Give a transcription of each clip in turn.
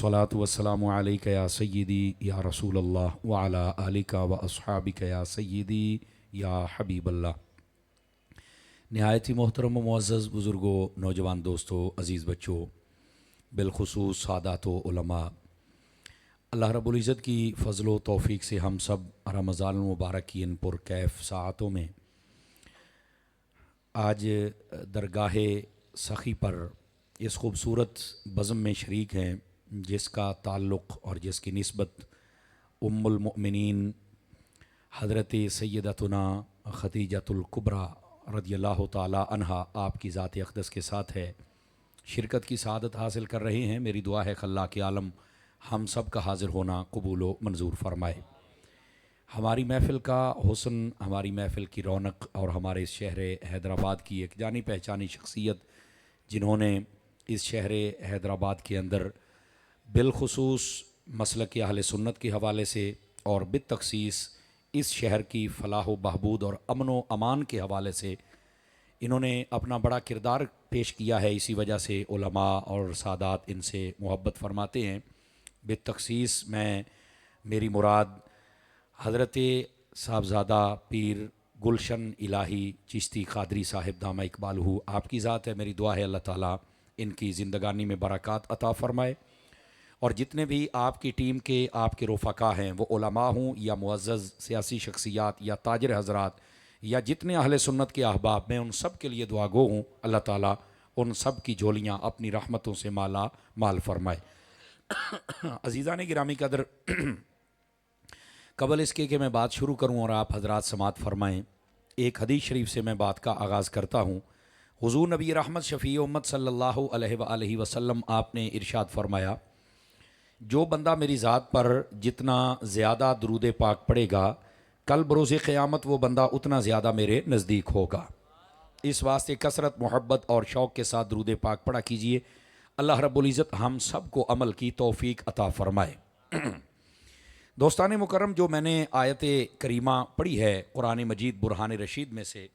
अस्सलातु वस्सलामु अलैका या सय्यदी या रसूल अल्लाह व अला आलिका व अस्हाबिका या सय्यदी या हबीब अल्लाह। नहायत ही मोहतरम मुअज़्ज़ज़ बुज़ुर्गों, नौजवान दोस्तों, अज़ीज़ बच्चों, बिलखुसूस सादात व उलमा, अल्लाह रब्बुल इज़्ज़त की फ़ज़ल व तौफ़ीक़ से हम सब रमज़ान मुबारक की इन पुरकैफ़ साअतों में आज दरगाह सखी पर इस खूबसूरत बज़म में शरीक हैं जिसका ताल्लुक़ और जिसकी निस्बत उम्मुल मुमिनीन हज़रत सय्यदतुना खदीजतुल कुबरा रदियल्लाहु ताला अन्हा आपकी ज़ात अक़दस के साथ है। शिरकत की सआदत हासिल कर रहे हैं। मेरी दुआ है खल्लाक़ के आलम हम सब का हाज़िर होना कबूल व मंजूर फ़रमाए। हमारी महफ़िल का हुस्न, हमारी महफ़िल की रौनक और हमारे इस शहर हैदराबाद की एक जानी पहचानी शख्सियत जिन्होंने इस शहर हैदराबाद के अंदर बिलखुसूस मसलक अहले सुन्नत के हवाले से और बितख़सीस इस शहर की फ़लाह व बहबूद और अमन व अमान के हवाले से इन्होंने अपना बड़ा किरदार पेश किया है। इसी वजह से उलमा और सादात इनसे मोहब्बत फ़रमाते हैं। बितख़सीस मैं मेरी मुराद हज़रत साहबज़ादा पीर गुलशन इलाही चिश्ती क़ादरी साहिब दामा इकबालहू आपकी ज़ात है। मेरी दुआ है अल्लाह ताला इनकी ज़िंदगानी में बरक़ात अता फ़रमाए और जितने भी आपकी टीम के आपके रफ़क़ा हैं, वो उलमा हों या मुअज़्ज़ज़ सियासी शख्सियात या ताजिर हज़रात या जितने अहले सुन्नत के अहबाब, मैं उन सब के लिए दुआ गो हूँ अल्लाह ताला उन सब की झोलियाँ अपनी रहमतों से माला माल फ़रमाए। अज़ीज़ान गिरामी कदर, कबल इसके कि मैं बात शुरू करूँ और आप हज़रात समात फ़रमाएँ, एक हदीस शरीफ से मैं बात का आगाज़ करता हूँ। हुज़ूर नबी रहमत शफ़ी उम्मत सल्लल्लाहु अलैहि वसल्लम आपने इरशाद फ़रमाया, जो बंदा मेरी ज़ात पर जितना ज़्यादा दरूद पाक पढ़ेगा, कल बरोज़ क़यामत वो बंदा उतना ज़्यादा मेरे नज़दीक होगा। इस वास्ते कसरत, मोहब्बत और शौक़ के साथ दरूद पाक पढ़ा कीजिए। अल्लाह रब्बुल इज़्ज़त हम सब को अमल की तौफ़ीक अता फ़रमाए। दोस्तान मुकर्रम, जो मैंने आयत करीमा पढ़ी है कुरान मजीद बुरहान रशीद में से,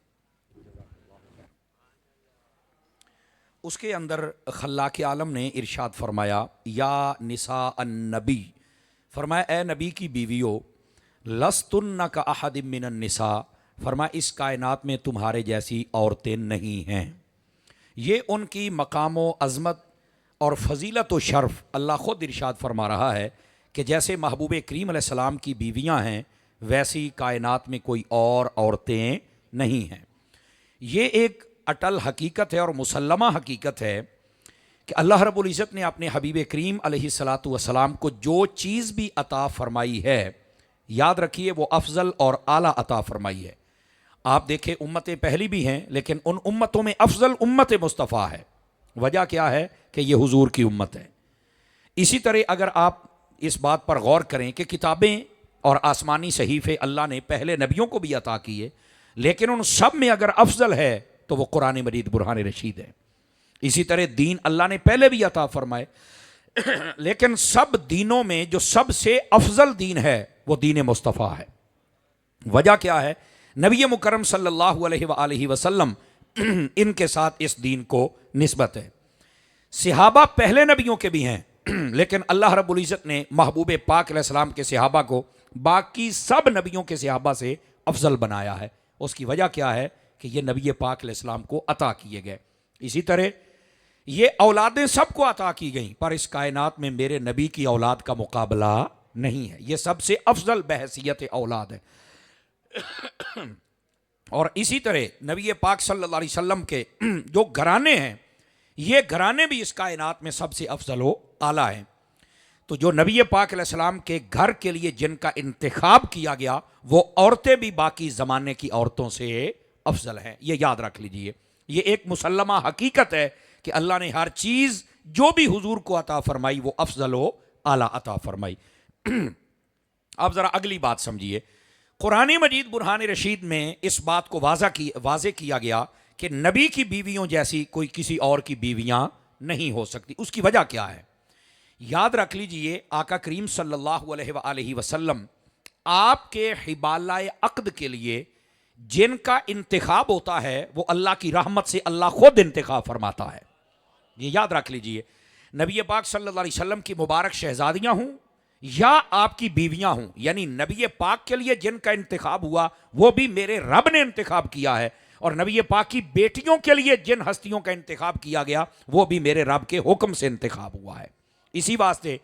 उसके अंदर खल्लाक़ आलम ने इरशाद फरमाया, या निसा अन्नबी, फरमाया ए नबी की बीवियों, लस्तुन्ना का अहद मिनन निसा, फरमाया इस कायनात में तुम्हारे जैसी औरतें नहीं हैं। ये उनकी मकाम व अज़मत और फ़जीलत व शर्फ़ अल्लाह ख़ुद इरशाद फरमा रहा है कि जैसे महबूब करीम अलैहिस्सलाम की बीवियाँ हैं वैसी कायनात में कोई और औरतें नहीं हैं। ये एक अटल हकीकत है और मुसल्लमा हकीकत है कि अल्लाह रब्बुल इज़्ज़त ने अपने हबीब करीम अलैहिस्सलातु वस्सलाम को जो चीज़ भी अता फ़रमाई है, याद रखिए वो अफजल और आला अता फ़रमाई है। आप देखें उम्मतें पहली भी हैं, लेकिन उन उम्मतों में अफजल उम्मत मुस्तफ़ा है। वजह क्या है कि ये हुजूर की उम्मत है। इसी तरह अगर आप इस बात पर गौर करें कि किताबें और आसमानी सहीफ़े अल्लाह ने पहले नबियों को भी अता किए, लेकिन उन सब में अगर अफजल है तो वो कुरान मजीद बुरहान रशीद है। इसी तरह दीन अल्लाह ने पहले भी अता फरमाए, लेकिन सब दीनों में जो सबसे अफजल दीन है वो दीन मुस्तफ़ा है। वजह क्या है? नबी मुकर्रम सल्लल्लाहु अलैहि वसल्लम इनके साथ इस दीन को निस्बत है। सहाबा पहले नबियों के भी हैं, लेकिन अल्लाह रब्बुल इज़्ज़त ने महबूब पाक अलैहिस्सलाम के सहाबा को बाकी सब नबियों के सहाबा से अफजल बनाया है। उसकी वजह क्या है कि ये नबी पाक अलैहिस्सलाम को अता किए गए। इसी तरह ये औलादें सबको अता की गई, पर इस कायनात में मेरे नबी की औलाद का मुकाबला नहीं है। ये सबसे अफजल बहसीयत औलाद है। और इसी तरह नबी पाक सल्लल्लाहु अलैहि वसल्लम के जो घराने हैं, ये घराने भी इस कायनात में सबसे अफजल व आला हैं। तो जो नबी पाक अलैहिस्सलाम के घर के लिए जिनका इंतखाब किया गया, वो औरतें भी बाकी ज़माने की औरतों से अफजल हैं। ये याद रख लीजिए। ये एक मुसल्लमा हकीकत है कि अल्लाह ने हर चीज़ जो भी हुजूर को अता फरमाई वो अफजल व आला अता फरमाई। अब ज़रा अगली बात समझिए। कुरान मजीद बुरहान रशीद में इस बात को वाज़े किया गया कि नबी की बीवियों जैसी कोई किसी और की बीवियां नहीं हो सकती। उसकी वजह क्या है? याद रख लीजिए, आका करीम सल्लल्लाहु अलैहि वसल्लम आपके हिबाला अक़द के लिए जिनका इंतखाब होता है वो अल्लाह की रहमत से अल्लाह खुद इंतखाब फरमाता है। ये याद रख लीजिए। नबी पाक सल्लल्लाहु अलैहि वसल्लम की मुबारक शहजादियां हूं या आपकी बीवियां हूं, यानी नबी पाक के लिए जिनका इंतखाब हुआ वो भी मेरे रब ने इंतखाब किया है, और नबी पाक की बेटियों के लिए जिन हस्तियों का इंतखाब किया गया वो भी मेरे रब के हुक्म से इंतखाब हुआ है। इसी वास्ते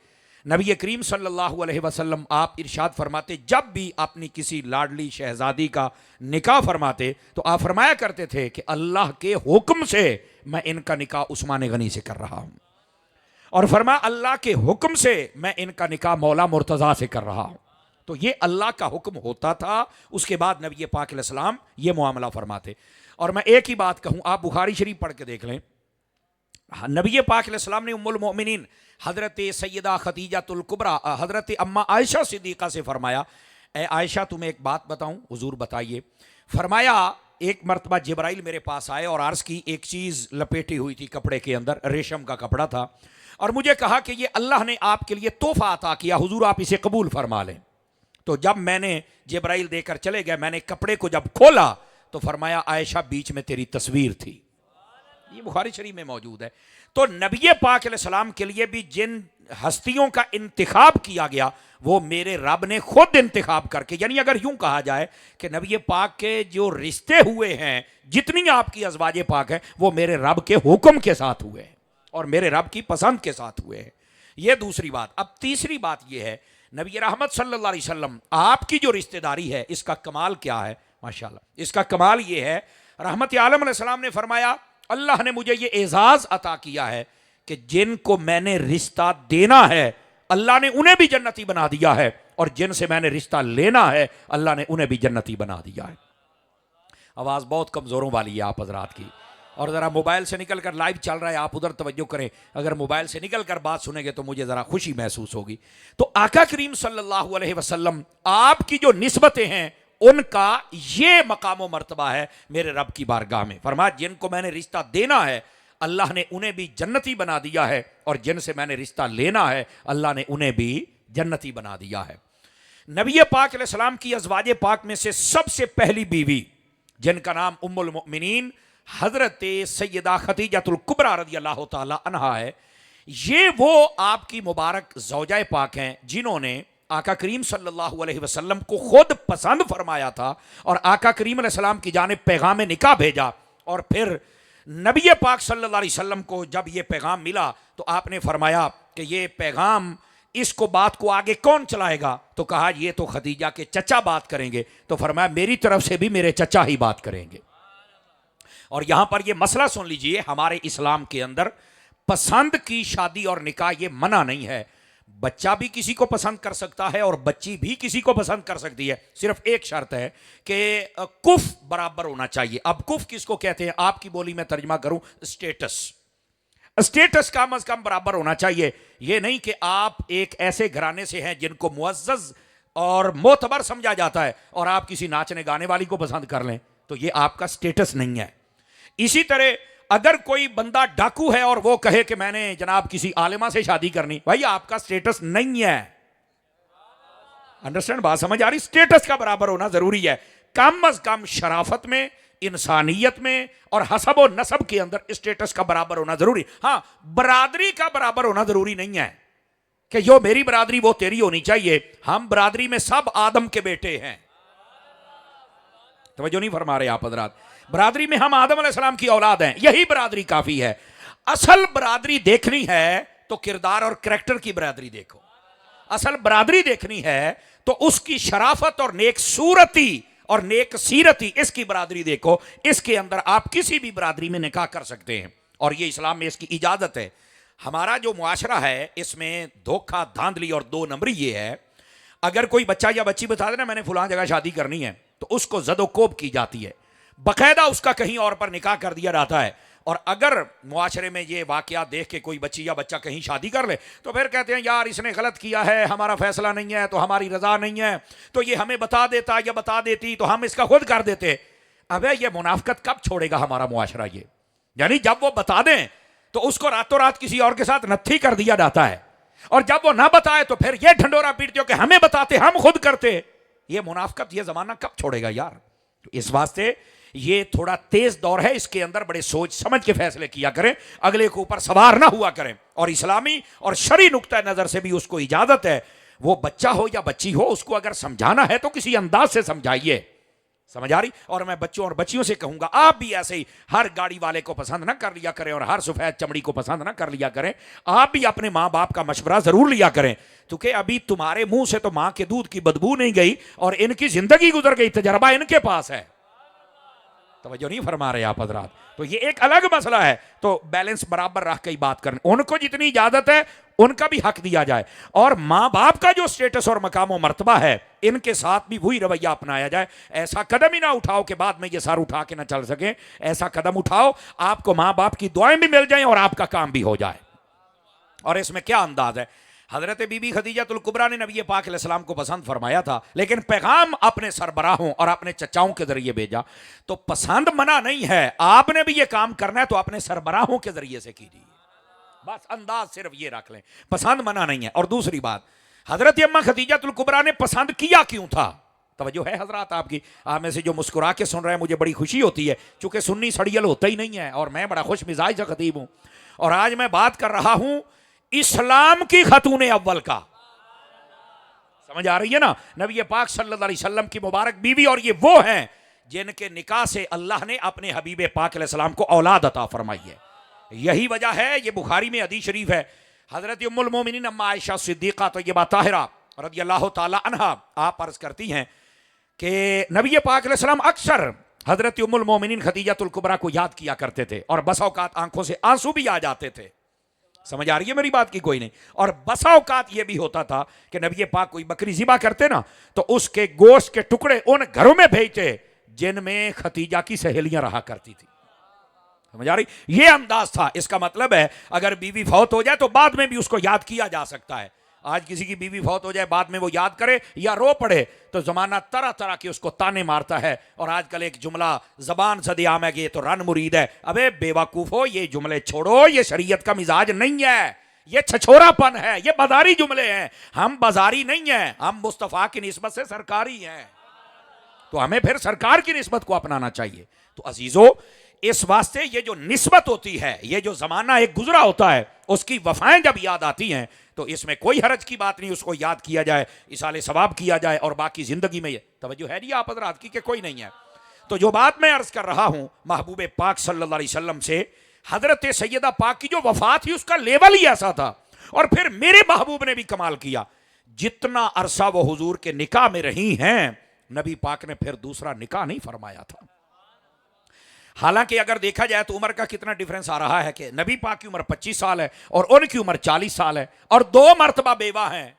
नबी करीम सल्लल्लाहु अलैहि वसल्लम आप इरशाद फरमाते, जब भी अपनी किसी लाडली शहजादी का निकाह फरमाते तो आप फरमाया करते थे कि अल्लाह के हुक्म से मैं इनका निकाह उस्मान गनी से कर रहा हूं, और फरमा अल्लाह के हुक्म से मैं इनका निकाह मौला मुर्तज़ा से कर रहा हूं। तो ये अल्लाह का हुक्म होता था, उसके बाद नबी पाक अलैहिस्सलाम ये मामला फरमाते। और मैं एक ही बात कहूं, आप बुखारी शरीफ पढ़ के देख लें, नबी पाक अलैहिस्सलाम ने उम्मुल मोमिनीन हजरत सैयदा खदीजातुल कुबरा हजरत अम्मा आयशा सिद्दीक़ा से फरमाया, ए आयशा तुम्हें एक बात बताऊं, हुजूर बताइए। फरमाया एक मरतबा जिब्राइल मेरे पास आए और अर्ज़ की, एक चीज़ लपेटी हुई थी कपड़े के अंदर, रेशम का कपड़ा था, और मुझे कहा कि ये अल्लाह ने आपके लिए तोहफा अता किया, हुजूर आप इसे कबूल फरमा लें। तो जब मैंने जिब्राइल देकर चले गए, मैंने कपड़े को जब खोला तो फरमाया आयशा बीच में तेरी तस्वीर थी। ये बुखारी शरीफ में मौजूद है। तो नबी पाक अलैहिस्सलाम के लिए भी जिन हस्तियों का इंतिखाब किया गया वो मेरे रब ने खुद इंतिखाब करके, यानी अगर यूं कहा जाए कि नबी पाक के जो रिश्ते हुए हैं, जितनी आपकी अज़वाजे पाक है, वो मेरे रब के हुक्म के साथ हुए हैं और मेरे रब की पसंद के साथ हुए हैं। ये दूसरी बात। अब तीसरी बात ये है, नबी रहमत सल्लल्लाहु अलैहि वसल्लम आपकी जो रिश्तेदारी है इसका कमाल क्या है, माशाल्लाह। इसका कमाल ये है, रहमत आलम अलैहिस्सलाम ने फरमाया अल्लाह ने मुझे ये एजाज अता किया है कि जिनको मैंने रिश्ता देना है अल्लाह ने उन्हें भी जन्नती बना दिया है, और जिनसे मैंने रिश्ता लेना है अल्लाह ने उन्हें भी जन्नती बना दिया है। आवाज बहुत कमजोरों वाली है आप हजरात की, और जरा मोबाइल से निकल कर लाइव चल रहा है, आप उधर तवज्जो करें। अगर मोबाइल से निकल कर बात सुनेंगे तो मुझे जरा खुशी महसूस होगी। तो आका करीम सल्लल्लाहु अलैहि वसल्लम आपकी जो निस्बतें हैं उनका ये मकाम मर्तबा है मेरे रब की बारगाह में। फरमाया जिनको मैंने रिश्ता देना है अल्लाह ने उन्हें भी जन्नती बना दिया है, और जिनसे मैंने रिश्ता लेना है अल्लाह ने उन्हें भी जन्नती बना दिया है। नबी पाक अलैहिस्सलाम की अज़वाजे पाक में से सबसे पहली बीवी जिनका नाम उम्मुल मोमिनीन हजरत सैयदा खदीजातुल कुबरा रज़ियल्लाहु ताला अन्हा है, ये वो आपकी मुबारक ज़ौजा पाक हैं जिन्होंने आका करीम सल्लल्लाहु अलैहि वसल्लम को खुद पसंद फरमाया था, और आका करीम अलैहिस्सलाम की जानिब पैगाम निकाह भेजा, और फिर नबी पाक सल्लल्लाहु अलैहि वसल्लम को जब ये पैगाम मिला तो आपने फरमाया कि ये पैगाम, इसको बात को आगे कौन चलाएगा? तो कहा ये तो खदीजा के चचा बात करेंगे। तो फरमाया मेरी तरफ से भी मेरे चचा ही बात करेंगे। और यहां पर ये मसला सुन लीजिए, हमारे इस्लाम के अंदर पसंद की शादी और निकाह ये मना नहीं है। बच्चा भी किसी को पसंद कर सकता है और बच्ची भी किसी को पसंद कर सकती है, सिर्फ एक शर्त है कि कुफ बराबर होना चाहिए। अब कुफ किसको कहते हैं? आपकी बोली में तर्जमा करूं, स्टेटस। स्टेटस कम अज कम बराबर होना चाहिए। यह नहीं कि आप एक ऐसे घराने से हैं जिनको मुअज़्ज़ज़ और मोतबर समझा जाता है और आप किसी नाचने गाने वाली को पसंद कर लें, तो यह आपका स्टेटस नहीं है। इसी तरह अगर कोई बंदा डाकू है और वो कहे कि मैंने जनाब किसी आलिमा से शादी करनी, भाई आपका स्टेटस नहीं है। अंडरस्टैंड? बात समझ आ रही? स्टेटस का बराबर होना जरूरी है, कम अज कम शराफत में, इंसानियत में और हसब और नसब के अंदर स्टेटस का बराबर होना जरूरी। हां, बरादरी का बराबर होना जरूरी नहीं है कि जो मेरी बरादरी वो तेरी होनी चाहिए। हम बरादरी में सब आदम के बेटे हैं। तवज्जो नहीं फरमा रहे आप हजरात? बरादरी में हम आदम अलैहिस्सलाम की औलाद हैं, यही बरादरी काफी है। असल बरादरी देखनी है तो किरदार और करैक्टर की बरादरी देखो। असल बरादरी देखनी है तो उसकी शराफत और नेक सूरती और नेक सीरती, इसकी बरादरी देखो। इसके अंदर आप किसी भी बरादरी में निकाह कर सकते हैं और ये इस्लाम में इसकी इजाजत है। हमारा जो मुआशरा है इसमें धोखा, धांधली और दो नंबरी ये है, अगर कोई बच्चा या बच्ची बता देना मैंने फलां जगह शादी करनी है तो उसको ज़दोकोब की जाती है, बकायदा उसका कहीं और पर निकाह कर दिया जाता है। और अगर मुआशरे में ये वाकया देख के कोई बच्ची या बच्चा कहीं शादी कर ले तो फिर कहते हैं यार इसने गलत किया है, हमारा फैसला नहीं है, तो हमारी रजा नहीं है, तो ये हमें बता देता या बता देती तो हम इसका खुद कर देते। अबे ये मुनाफिकत कब छोड़ेगा हमारा मुआशरा? ये यानी जब वो बता दें तो उसको रातों रात किसी और के साथ नत्थी कर दिया जाता है, और जब वो ना बताए तो फिर ये ढंडोरा पीटते हो कि हमें बताते हम खुद करते। ये मुनाफिकत, ये जमाना कब छोड़ेगा यार? तो इस वास्ते ये थोड़ा तेज दौर है, इसके अंदर बड़े सोच समझ के फैसले किया करें, अगले के ऊपर सवार ना हुआ करें। और इस्लामी और शरई नुक्ता नजर से भी उसको इजाजत है, वो बच्चा हो या बच्ची हो, उसको अगर समझाना है तो किसी अंदाज से समझाइए। समझ आ रही? और मैं बच्चों और बच्चियों से कहूंगा, आप भी ऐसे ही हर गाड़ी वाले को पसंद ना कर लिया करें और हर सफेद चमड़ी को पसंद ना कर लिया करें। आप भी अपने माँ बाप का मशवरा जरूर लिया करें, क्योंकि अभी तुम्हारे मुंह से तो माँ के दूध की बदबू नहीं गई और इनकी जिंदगी गुजर गई, तजर्बा इनके पास है। तवज्जो नहीं फरमा रहे आप हजरात। तो ये एक अलग मसला है, तो बैलेंस बराबर रख के बात करनी, उनको जितनी इजाजत है उनका भी हक दिया जाए, और माँ बाप का जो स्टेटस और मकाम और मर्तबा है इनके साथ भी वही रवैया अपनाया जाए। ऐसा कदम ही ना उठाओ कि बाद में ये सर उठा के ना चल सके। ऐसा कदम उठाओ आपको माँ बाप की दुआएं भी मिल जाएं और आपका काम भी हो जाए। और इसमें क्या अंदाज है, हजरत बीबी खदीजतुल कुबरा ने नबी पाक अलैहिस्सलाम को पसंद फरमाया था, लेकिन पैगाम अपने सरबराहों और अपने चचाओं के जरिए भेजा। तो पसंद मना नहीं है, आपने भी ये काम करना है तो अपने सरबराहों के जरिए से कीजिए। बस अंदाज सिर्फ ये रख लें, पसंद मना नहीं है। और दूसरी बात, हजरत अम्मा खदीजतुल कुबरा ने पसंद किया क्यों था? तवज्जो है हजरात आपकी? आप में से जो मुस्कुरा के सुन रहे हैं मुझे बड़ी खुशी होती है, चूंकि सुन्नी सड़ियल होता ही नहीं है और मैं बड़ा खुश मिजाज का खतीब हूं। और आज मैं बात कर रहा हूं इस्लाम की खतून अव्वल का। समझ आ रही है ना? नबी पाक सल्लल्लाहु अलैहि वसल्लम की मुबारक बीवी, और ये वो हैं जिनके निकाह से अल्लाह ने अपने हबीब पाक अलैहिस्सलाम को औलाद अता फरमाई है। यही वजह है, ये बुखारी में हदीस शरीफ है, हजरत उम्मुल मोमिनीन अम्मा आयशा सिद्दीक़ा तय्यबा ताहिरा रज़ियल्लाहु ताला अन्हा आप अर्ज करती हैं कि नबी पाक अलैहिस्सलाम अक्सर हजरत उम्मुल मोमिनीन खदीजतुल कुबरा को याद किया करते थे, और बसा औकात आंखों से आंसू भी आ जाते थे। समझ आ रही है मेरी बात की? कोई नहीं। और बसा औकात ये भी होता था कि नबी पाक कोई बकरी ज़िबा करते ना, तो उसके गोश्त के टुकड़े उन घरों में भेजते जिनमें खतीजा की सहेलियां रहा करती थी। समझ आ रही? ये अंदाज था। इसका मतलब है अगर बीवी फौत हो जाए तो बाद में भी उसको याद किया जा सकता है। आज किसी की बीवी फौत हो जाए, बाद में वो याद करे या रो पड़े, तो जमाना तरह तरह के उसको ताने मारता है। और आजकल एक जुमला जबान सदियाम है कि ये तो रन मुरीद है। अबे बेवकूफो, ये जुमले छोड़ो, ये शरीयत का मिजाज नहीं है, ये छछोरापन है, ये बाजारी जुमले हैं। हम बाजारी नहीं है, हम मुस्तफा की निस्बत से सरकारी हैं, तो हमें फिर सरकार की निस्बत को अपनाना चाहिए। तो अजीजों, इस वास्ते ये जो निस्बत होती है, ये जो जमाना एक गुजरा होता है, उसकी वफाएं जब याद आती हैं तो इसमें कोई हरज की बात नहीं, उसको याद किया जाए, इसाले सवाब किया जाए, और बाकी जिंदगी में ये तवज्जो है नहीं आप हज़रात की कि कोई नहीं है। तो जो बात मैं अर्ज कर रहा हूं, महबूब पाक सल्लल्लाहु अलैहि वसल्लम से हजरत सैयदा पाक की जो वफात थी उसका लेवल ही ऐसा था। और फिर मेरे महबूब ने भी कमाल किया, जितना अरसा वो हुजूर के निकाह में रही हैं, नबी पाक ने फिर दूसरा निकाह नहीं फरमाया था। हालांकि अगर देखा जाए तो उम्र का कितना डिफरेंस आ रहा है कि नबी पाक की उम्र 25 साल है और उनकी उम्र 40 साल है, और 2 मरतबा बेवा हैं।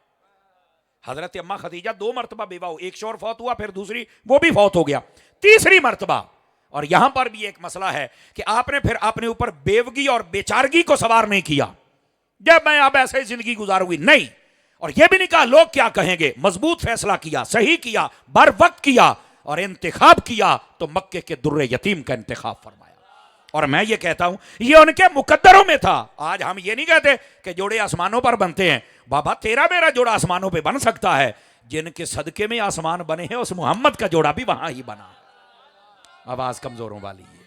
हजरत अम्मा खदीजा 2 मरतबा बेवा हो, एक शौहर फौत हुआ, फिर दूसरी वो भी फौत हो गया, तीसरी मरतबा। और यहां पर भी एक मसला है कि आपने फिर अपने ऊपर बेवगी और बेचारगी को सवार नहीं किया, जब मैं अब ऐसे जिंदगी गुजारूंगी, नहीं। और यह भी नहीं कहा लोग क्या कहेंगे, मजबूत फैसला किया, सही किया, बर वक्त किया, और इंतखाब किया तो मक्के के दुर्रे यतीम का इंतखाब फरमाया। और मैं ये कहता हूं ये उनके मुकद्दरों में था। आज हम ये नहीं कहते कि जोड़े आसमानों पर बनते हैं, बाबा तेरा मेरा जोड़ा आसमानों पे बन सकता है, जिनके सदके में आसमान बने हैं उस मोहम्मद का जोड़ा भी वहां ही बना। आवाज कमजोरों वाली है।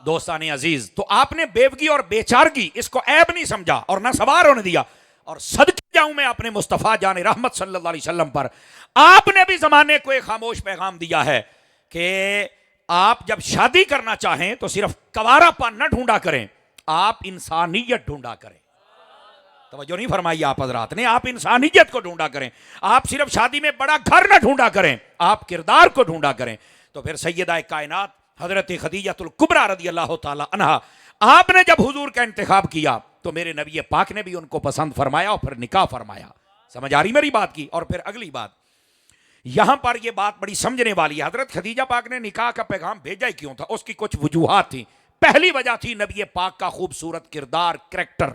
दोस्तानी अजीज, तो आपने बेवगी और बेचारगी इसको ऐब नहीं समझा और ना सवार होने दिया। और सदके जाऊं मैं अपने मुस्तफा जान रहमत सल्लल्लाहु अलैहि वसल्लम पर, आपने भी जमाने को एक खामोश पैगाम दिया है कि आप जब शादी करना चाहें तो सिर्फ कवारापन न ढूंढा करें, आप इंसानियत ढूंढा करें। तवज्जो नहीं फरमाई आप हजरात ने? आप इंसानियत को ढूंढा करें, आप सिर्फ शादी में बड़ा घर न ढूंढा करें, आप किरदार को ढूंढा करें। तो फिर सैयदा कायनात हजरत खदीजतुल कुबरा रज़ियल्लाहु ताला अन्हा, आपने जब हुजूर का इंतखाब किया तो मेरे नबी पाक ने भी उनको पसंद फरमाया और फिर निकाह फरमाया। समझ आ रही मेरी बात की? और फिर अगली बात, यहां पर यह बात बड़ी समझने वाली है। हजरत खदीजा पाक ने निकाह का पैगाम भेजा ही क्यों था? उसकी कुछ वजूहात थी। पहली वजह थी नबी पाक का खूबसूरत किरदार, करैक्टर।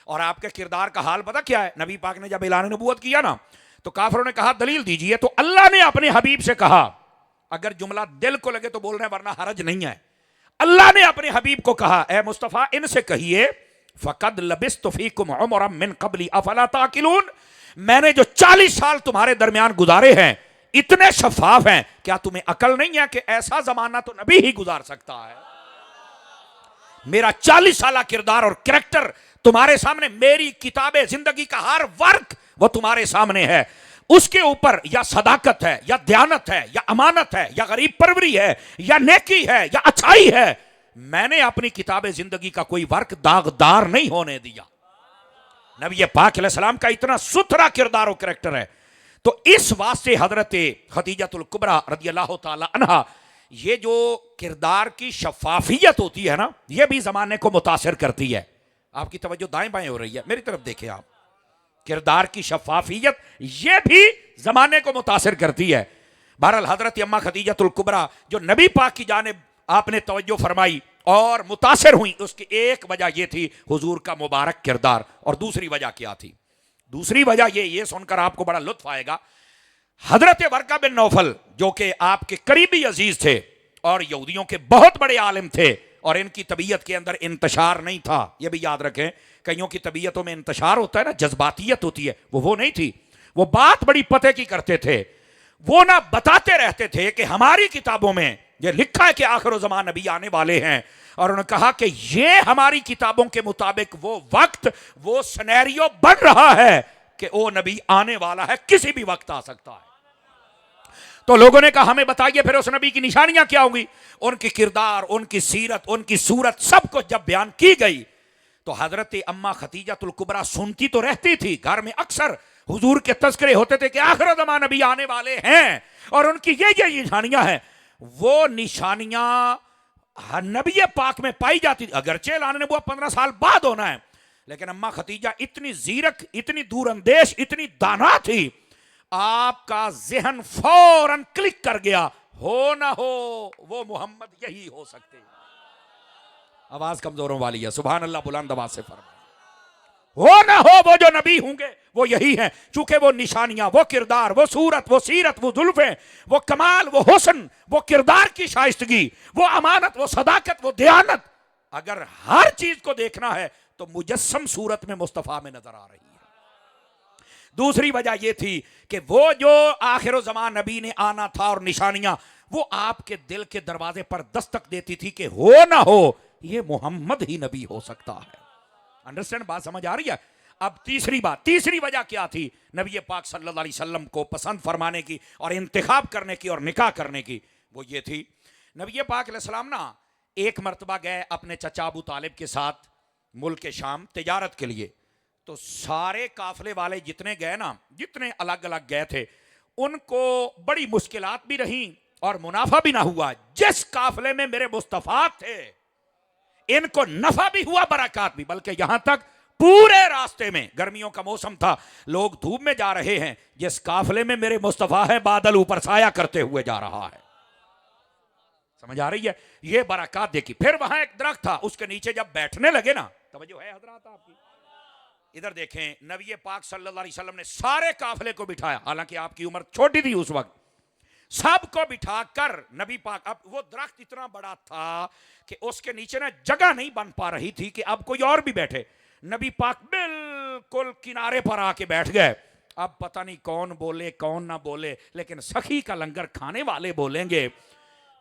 और आपके किरदार का हाल पता क्या है? नबी पाक ने जब ऐलान नबूवत किया ना, तो काफिरों ने कहा दलील दीजिए, तो अल्लाह ने अपने हबीब से कहा, अगर जुमला दिल को लगे तो बोल रहे हैं वरना हरज नहीं है। अल्लाह ने अपने हबीब को कहा, ए मुस्तफा इनसे कहिए, फकद लबिस्तु फीकुम उमरम मिन क़ब्ली अफला ताकिलून, मैंने जो 40 साल तुम्हारे दरमियान गुजारे हैं इतने शफाफ हैं, क्या तुम्हें अकल नहीं है कि ऐसा जमाना तो नबी ही गुजार सकता है। मेरा 40 साल किरदार और कैरेक्टर तुम्हारे सामने, मेरी किताबे जिंदगी का हर वर्क वो तुम्हारे सामने है। उसके ऊपर या सदाकत है, या दयानत है, या अमानत है, या गरीब परवरी है, या नेकी है, या अच्छाई है। मैंने अपनी किताबे जिंदगी का कोई वर्क दागदार नहीं होने दिया। नबी पाक अलैहिस्सलाम का इतना सुथरा किरदार और कैरेक्टर है। तो इस वास्ते हजरत खदीजतुल कुबरा रदियल्लाहु ताला अन्हा, ये जो किरदार की शफाफियत होती है ना, ये भी जमाने को मुतासिर करती है। आपकी तवज्जो दाएं बाएं हो रही है, मेरी तरफ देखें आप। किरदार की शफाफियत ये भी जमाने को मुतासिर करती है। बहरहाल हजरत अम्मा खदीजतुल कुबरा जो नबी पाक की जानिब आपने तवज्जो फरमाई और मुतासिर हुई, उसकी एक वजह यह थी हुजूर का मुबारक किरदार। और दूसरी वजह क्या थी? दूसरी वजह ये सुनकर आपको बड़ा लुत्फ आएगा। हजरत वर्का बिन नौफल जो कि आपके करीबी अजीज थे और यहूदियों के बहुत बड़े आलिम थे, और इनकी तबीयत के अंदर इंतशार नहीं था। यह भी याद रखें, कईयों की तबीयतों में इंतशार होता है ना, जज्बातियत होती है, वो नहीं थी। वो बात बड़ी पते की करते थे। वो ना बताते रहते थे कि हमारी किताबों में ये लिखा है कि आखिर ज़मान नबी आने वाले हैं, और उन्होंने कहा कि ये हमारी किताबों के मुताबिक वो वक्त, वो सिनेरियो बन रहा है कि वो नबी आने वाला है, किसी भी वक्त आ सकता है। तो लोगों ने कहा हमें बताइए फिर उस नबी की निशानियां क्या होंगी। उनकी किरदार, उनकी सीरत, उनकी सूरत, सब कुछ जब बयान की गई तो हजरत अम्मा खदीजतुल कुबरा सुनती तो रहती थी। घर में अक्सर हुजूर के तज़किरे होते थे कि आखिर ज़मान नबी आने वाले हैं और उनकी ये निशानियां हैं। वो निशानियां नबी पाक में पाई जाती थी, अगरचे लाने नबुव्वत 15 साल बाद होना है, लेकिन अम्मा खदीजा इतनी जीरक, इतनी दूरअंदेश, इतनी दाना थी, आपका जहन फौरन क्लिक कर गया, हो ना हो वो मोहम्मद यही हो सकते हैं। आवाज कमजोरों वाली है, सुभान अल्लाह, बुलंद आवाज से फरमाए, हो ना हो वो जो नबी होंगे वो यही है। चूंकि वो निशानियां, वो किरदार, वो सूरत, वो सीरत, वो जुल्फे, वो कमाल, वो हुस्न, वो किरदार की शाइस्तगी, वो अमानत, वो सदाकत, वो दयानत, अगर हर चीज को देखना है तो मुजस्सम सूरत में मुस्तफा में नजर आ रही है। दूसरी वजह यह थी कि वो जो आखिर ज़मान नबी ने आना था और निशानियां, वो आपके दिल के दरवाजे पर दस्तक देती थी कि हो ना हो ये मोहम्मद ही नबी हो सकता है। अंडरस्टैंड, बात समझ आ रही है? अब तीसरी वजह क्या थी नबी पाक सल्लल्लाहु अलैहि वसल्लम को पसंद फरमाने की और इंतखाब करने की और निकाह करने की? वो ये थी, नबी पाक अलैहिस्सलाम ना एक मरतबा गए अपने चचा अबू तालिब के साथ मुल्क के शाम तिजारत के लिए। तो सारे काफले वाले जितने गए ना, जितने अलग अलग गए थे, उनको बड़ी मुश्किलात भी रही और मुनाफा भी ना हुआ। जिस काफले में मेरे मुस्तफा थे इनको नफा भी हुआ, बरकत भी, बल्कि यहां तक पूरे रास्ते में, गर्मियों का मौसम था, लोग धूप में जा रहे हैं, जिस काफले में मेरे मुस्तफा है बादल ऊपर साया करते हुए जा रहा है। समझ आ रही है? ये बरकत देखी। फिर वहां एक दरख्त था, उसके नीचे जब बैठने लगे ना, तवज्जो है हजरात आपकी, इधर देखें, नबी पाक सल्लल्लाहु अलैहि वसल्लम ने सारे काफिले को बिठाया, हालांकि आपकी उम्र छोटी थी उस वक्त, सबको बिठाकर नबी पाक, अब वो दरख्त इतना बड़ा था कि उसके नीचे ना जगह नहीं बन पा रही थी कि अब कोई और भी बैठे। नबी पाक बिल्कुल किनारे पर आके बैठ गए। अब पता नहीं कौन बोले कौन ना बोले, लेकिन सखी का लंगर खाने वाले बोलेंगे।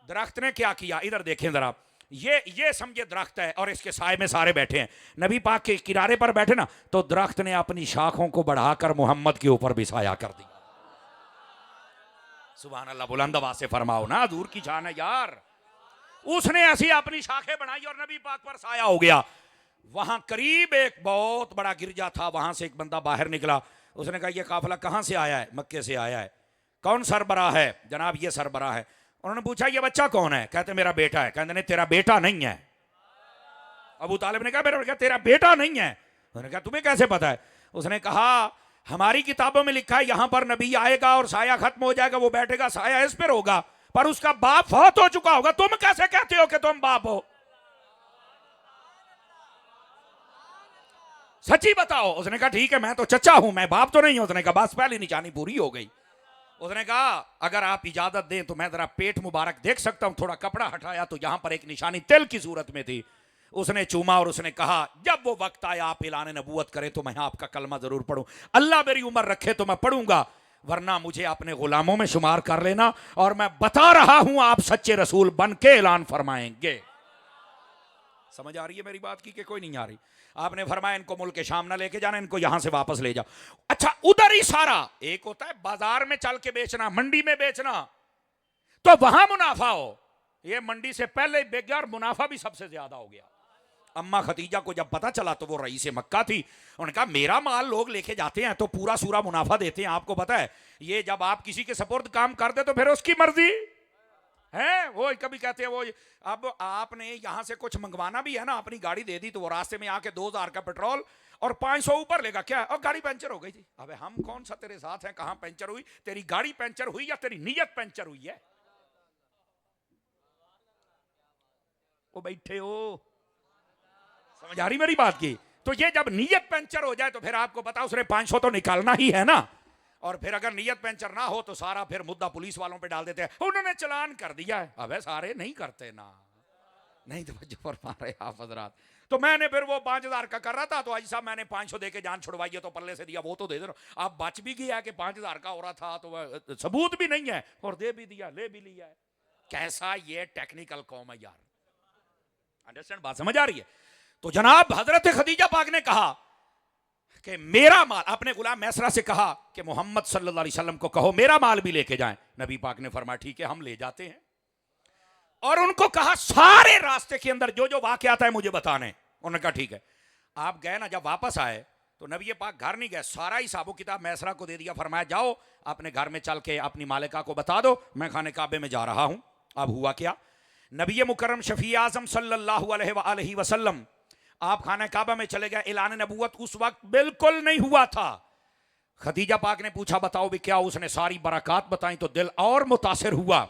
दरख्त ने क्या किया, इधर देखें जरा, ये समझे दरख्त है और इसके साए में सारे बैठे हैं। नबी पाक के किनारे पर बैठे ना, तो दरख्त ने अपनी शाखों को बढ़ाकर मोहम्मद के ऊपर भी साया कर दिया। सुभान अल्लाह, बुलंद आवाज से फरमाओ ना, दूर की जान है यार। उसने ऐसी अपनी शाखें बनाई और नबी पाक पर साया हो गया। वहां करीब एक बहुत बड़ा गिरजा था, वहां से एक बंदा बाहर निकला। उसने कहा, यह काफिला कहां से आया है? मक्के से आया है। कौन सरबराह है? जनाब ये सरबराह है। उन्होंने पूछा, ये बच्चा कौन है? कहते मेरा बेटा है। कहते नहीं, तेरा बेटा नहीं है। अबू तालिब ने कहा, मेरा बेटा, तेरा बेटा नहीं है। उन्होंने कहा, तुम्हें कैसे पता है? उसने कहा, हमारी किताबों में लिखा है यहां पर नबी आएगा और साया खत्म हो जाएगा, वो बैठेगा, साया इस पर होगा, पर उसका बाप फौत हो चुका होगा। तुम कैसे कहते हो कि तुम बाप हो? सच्ची बताओ। उसने कहा, ठीक है, मैं तो चचा हूं, मैं बाप तो नहीं हूं। उसने कहा, बस पहली निशानी पूरी हो गई। उसने कहा, अगर आप इजाजत दें तो मैं जरा पेट मुबारक देख सकता हूं। थोड़ा कपड़ा हटाया तो यहां पर एक निशानी तिल की सूरत में थी। उसने चूमा और उसने कहा जब वो वक्त आया आप ऐलान नबूवत करें तो मैं आपका कलमा जरूर पढ़ूं, अल्लाह मेरी उम्र रखे तो मैं पढ़ूंगा, वरना मुझे अपने गुलामों में शुमार कर लेना, और मैं बता रहा हूं आप सच्चे रसूल बन के ऐलान फरमाएंगे। समझ आ रही है मेरी बात की कि कोई नहीं आ रही? आपने फरमाया इनको मुल्क शाम ना लेके जाना, इनको यहां से वापस ले जाओ। अच्छा, उधर ही सारा एक होता है बाजार में चल के बेचना, मंडी में बेचना, तो वहां मुनाफा हो, ये मंडी से पहले ही बिक गया और मुनाफा भी सबसे ज्यादा हो गया। अम्मा खतीजा को जब पता चला तो वो रईस मक्का थी, उन्होंने कहा मेरा माल लोग लेके जाते हैं तो पूरा सूरा मुनाफा देते हैं, आपको पता है ये जब आप किसी के सपोर्ट काम करते तो फिर उसकी मर्जी है। वो कभी कहते हैं वो अब आपने यहां से कुछ मंगवाना भी है ना, अपनी गाड़ी दे दी तो वो रास्ते में आके 2000 का पेट्रोल और 500 ऊपर लेगा, क्या और गाड़ी पंचर हो गई थी। अबे हम कौन सा तेरे साथ हैं, कहां पंचर हुई, तेरी गाड़ी पंचर हुई या तेरी नीयत पंचर हुई है? वो बैठे हो, समझ आ रही मेरी बात की? तो ये जब नीयत पंचर हो जाए तो फिर आपको पता उसने 500 तो निकालना ही है ना, और फिर अगर नीयत पंचर ना हो तो सारा फिर मुद्दा पुलिस वालों पे डाल देते हैं, उन्होंने चालान कर दिया है। अबे सारे नहीं करते ना, नहीं तो फरमा रहे आप हजरात। तो मैंने फिर वो 5000 का कर रहा था तो आज साहब मैंने 500 दे के जान छुड़वाई है, तो पल्ले से दिया वो तो दे दे रहा, अब बच भी गया कि 5000 का हो रहा था तो सबूत भी नहीं है और दे भी दिया, ले भी लिया है। कैसा ये टेक्निकल कौम है यार, अंडरस्टैंड, बात समझ आ रही है? तो जनाब हजरत खदीजा पाक ने कहा कि मेरा माल, अपने गुलाम मैसरा से कहा कि मोहम्मद सल्लल्लाहु अलैहि वसल्लम को कहो मेरा माल भी लेके जाएं। नबी पाक ने फरमाया ठीक है हम ले जाते हैं, और उनको कहा सारे रास्ते के अंदर जो जो वाकयात है मुझे बताने। उन्होंने कहा ठीक है। आप गए ना, जब वापस आए तो नबी पाक घर नहीं गए, सारा हिसाबो किताब मैसरा को दे दिया, फरमाया जाओ अपने घर में चल के अपनी मालिका को बता दो मैं खाने काबे में जा रहा हूं। अब हुआ क्या, नबी मुकर्रम शफी आजम सल्लल्लाहु अलैहि वसल्लम आप खाना काबा में चले गए, ऐलान नबूवत उस वक्त बिल्कुल नहीं हुआ था। खदीजा पाक ने पूछा बताओ भी क्या, उसने सारी बरकत बताई तो दिल और मुतासिर हुआ,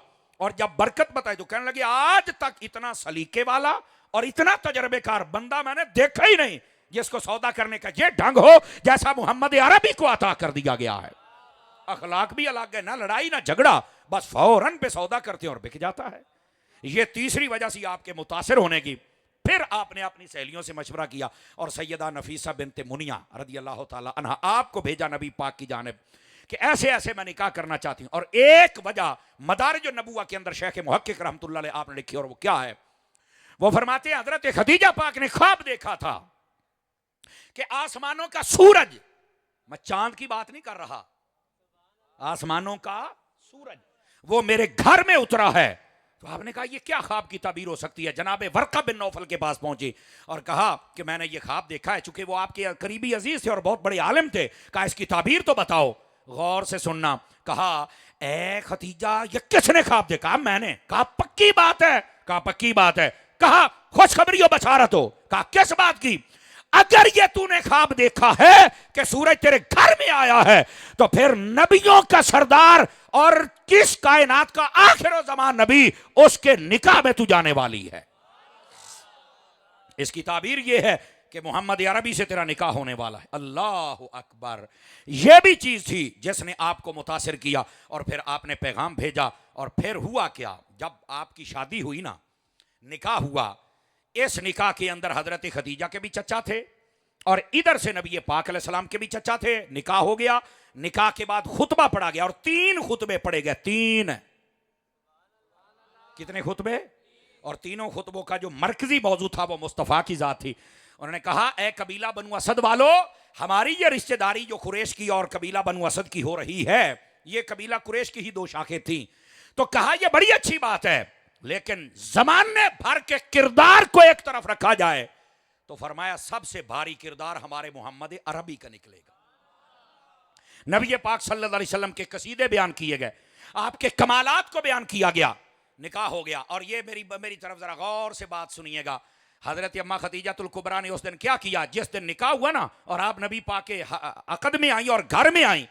और जब बरकत बताई तो कहने लगे आज तक इतना सलीके वाला और इतना तजर्बेकार बंदा मैंने देखा ही नहीं, जिसको सौदा करने का ये ढंग हो जैसा मोहम्मद अरबी को अता कर दिया गया है। अखलाक भी अलग है, ना लड़ाई ना झगड़ा, बस फौरन पे सौदा करते हैं और बिक जाता है। ये तीसरी वजह से आपके मुतासिर होने की। फिर आपने अपनी सहेलियों से मशवरा किया और सैयदा नफीसा बिनते मुनिया रदी अल्लाह ताला अन्हा आपको भेजा नबी पाक की जानिब कि ऐसे ऐसे मैं निकाह करना चाहती हूं। और एक वजह मदारिज नबुव्वा के अंदर शेख मुहक्किक रहमतुल्लाह अलैह आपने लिखी, और वो क्या है, वो फरमाते हैं हजरत खदीजा पाक ने ख्वाब देखा था कि आसमानों का सूरज, मैं चांद की बात नहीं कर रहा, आसमानों का सूरज वो मेरे घर में उतरा है। तो आपने कहा ये क्या ख्वाब की ताबीर हो सकती है? जनाब वर्का बिन नौफल के पास पहुंचे और कहा कि मैंने ये ख्वाब देखा है, चूंकि वो आपके करीबी अजीज थे और बहुत बड़े आलिम थे, कहा इसकी ताबीर तो बताओ, गौर से सुनना। कहा ए खतीजा ये किसने ख्वाब देखा? मैंने। कहा पक्की बात है? कहा पक्की बात है। कहा खुशखबरी हो बशारत हो? कहा किस बात की? अगर ये तूने ख्वाब देखा है कि सूरज तेरे घर में आया है तो फिर नबियों का सरदार और किस कायनात का आखिर ज़मान नबी उसके निकाह में तू जाने वाली है। इसकी ताबीर ये है कि मोहम्मद अरबी से तेरा निकाह होने वाला है। अल्लाह अकबर। यह भी चीज थी जिसने आपको मुतासिर किया, और फिर आपने पैगाम भेजा। और फिर हुआ क्या, जब आपकी शादी हुई ना, निकाह हुआ, इस निकाह के अंदर हजरत खदीजा के भी चचा थे और इधर से नबी पाक अलैहिस्सलाम के भी चचा थे। निकाह हो गया, निकाह के बाद खुतबा पढ़ा गया और 3 खुतबे पढ़े गए। 3 कितने खुतबे? और तीनों खुतबों का जो मरकजी मौजू था वो मुस्तफ़ा की जात थी। उन्होंने कहा ए कबीला बनु असद वालों, हमारी ये रिश्तेदारी जो कुरैश की और कबीला बनु असद की हो रही है, ये कबीला कुरैश की ही 2 शाखें थी। तो कहा यह बड़ी अच्छी बात है, लेकिन जमाने भर के किरदार को एक तरफ रखा जाए तो फरमाया सबसे भारी किरदार हमारे मोहम्मद अरबी का निकलेगा। नबी पाक सल्लल्लाहु अलैहि वसल्लम के कसीदे बयान किए गए, आपके कमालात को बयान किया गया, निकाह हो गया। और ये मेरी तरफ जरा गौर से बात सुनिएगा। हजरत अम्मा खदीजातुल कुबरा ने उस दिन क्या किया, जिस दिन निकाह हुआ ना और आप नबी पाक के अकद में आई और घर में आई,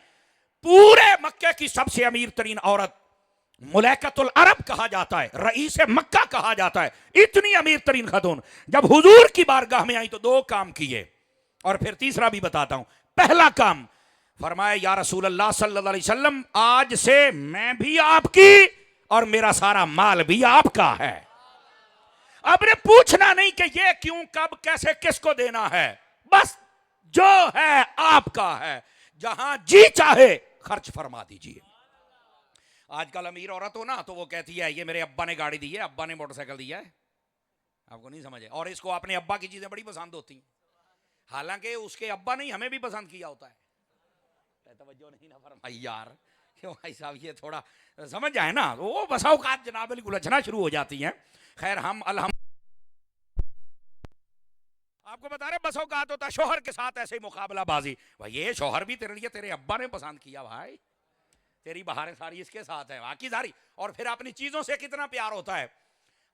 पूरे मक्के की सबसे अमीर तरीन औरत, मुलैकतुल अरब कहा जाता है, रईस मक्का कहा जाता है, इतनी अमीर तरीन खतून जब हुजूर की बारगाह में आई तो 2 काम किए, और फिर तीसरा भी बताता हूं। पहला काम, फरमाया या रसूल अल्लाह सल्लल्लाहु अलैहि वसल्लम आज से मैं भी आपकी और मेरा सारा माल भी आपका है। आपने पूछना नहीं कि ये क्यों, कब, कैसे, किसको देना है, बस जो है आपका है, जहां जी चाहे खर्च फरमा दीजिए। आजकल अमीर औरत हो ना तो वो कहती है ये मेरे अब्बा ने गाड़ी दी है, अब्बा ने मोटरसाइकिल दिया है, आपको नहीं समझे, और इसको अपने अब्बा की चीजें बड़ी पसंद होती हैं, हालांकि उसके अब्बा ने हमें भी पसंद किया होता है। तवज्जो नहीं ना फरमाई यार, क्यों भाई साहब, ये थोड़ा समझ जाए ना, वो बसा औकात जनाब बिल्कुल उलझना शुरू हो जाती हैं। खैर हम आपको बता रहे बस औकात होता शोहर के साथ ऐसे ही मुकाबलाबाजी, भाई ये शोहर भी तेरे लिए तेरे अब्बा ने पसंद किया, भाई तेरी बहारें सारी इसके साथ है, बाकी सारी, और फिर अपनी चीजों से कितना प्यार होता है।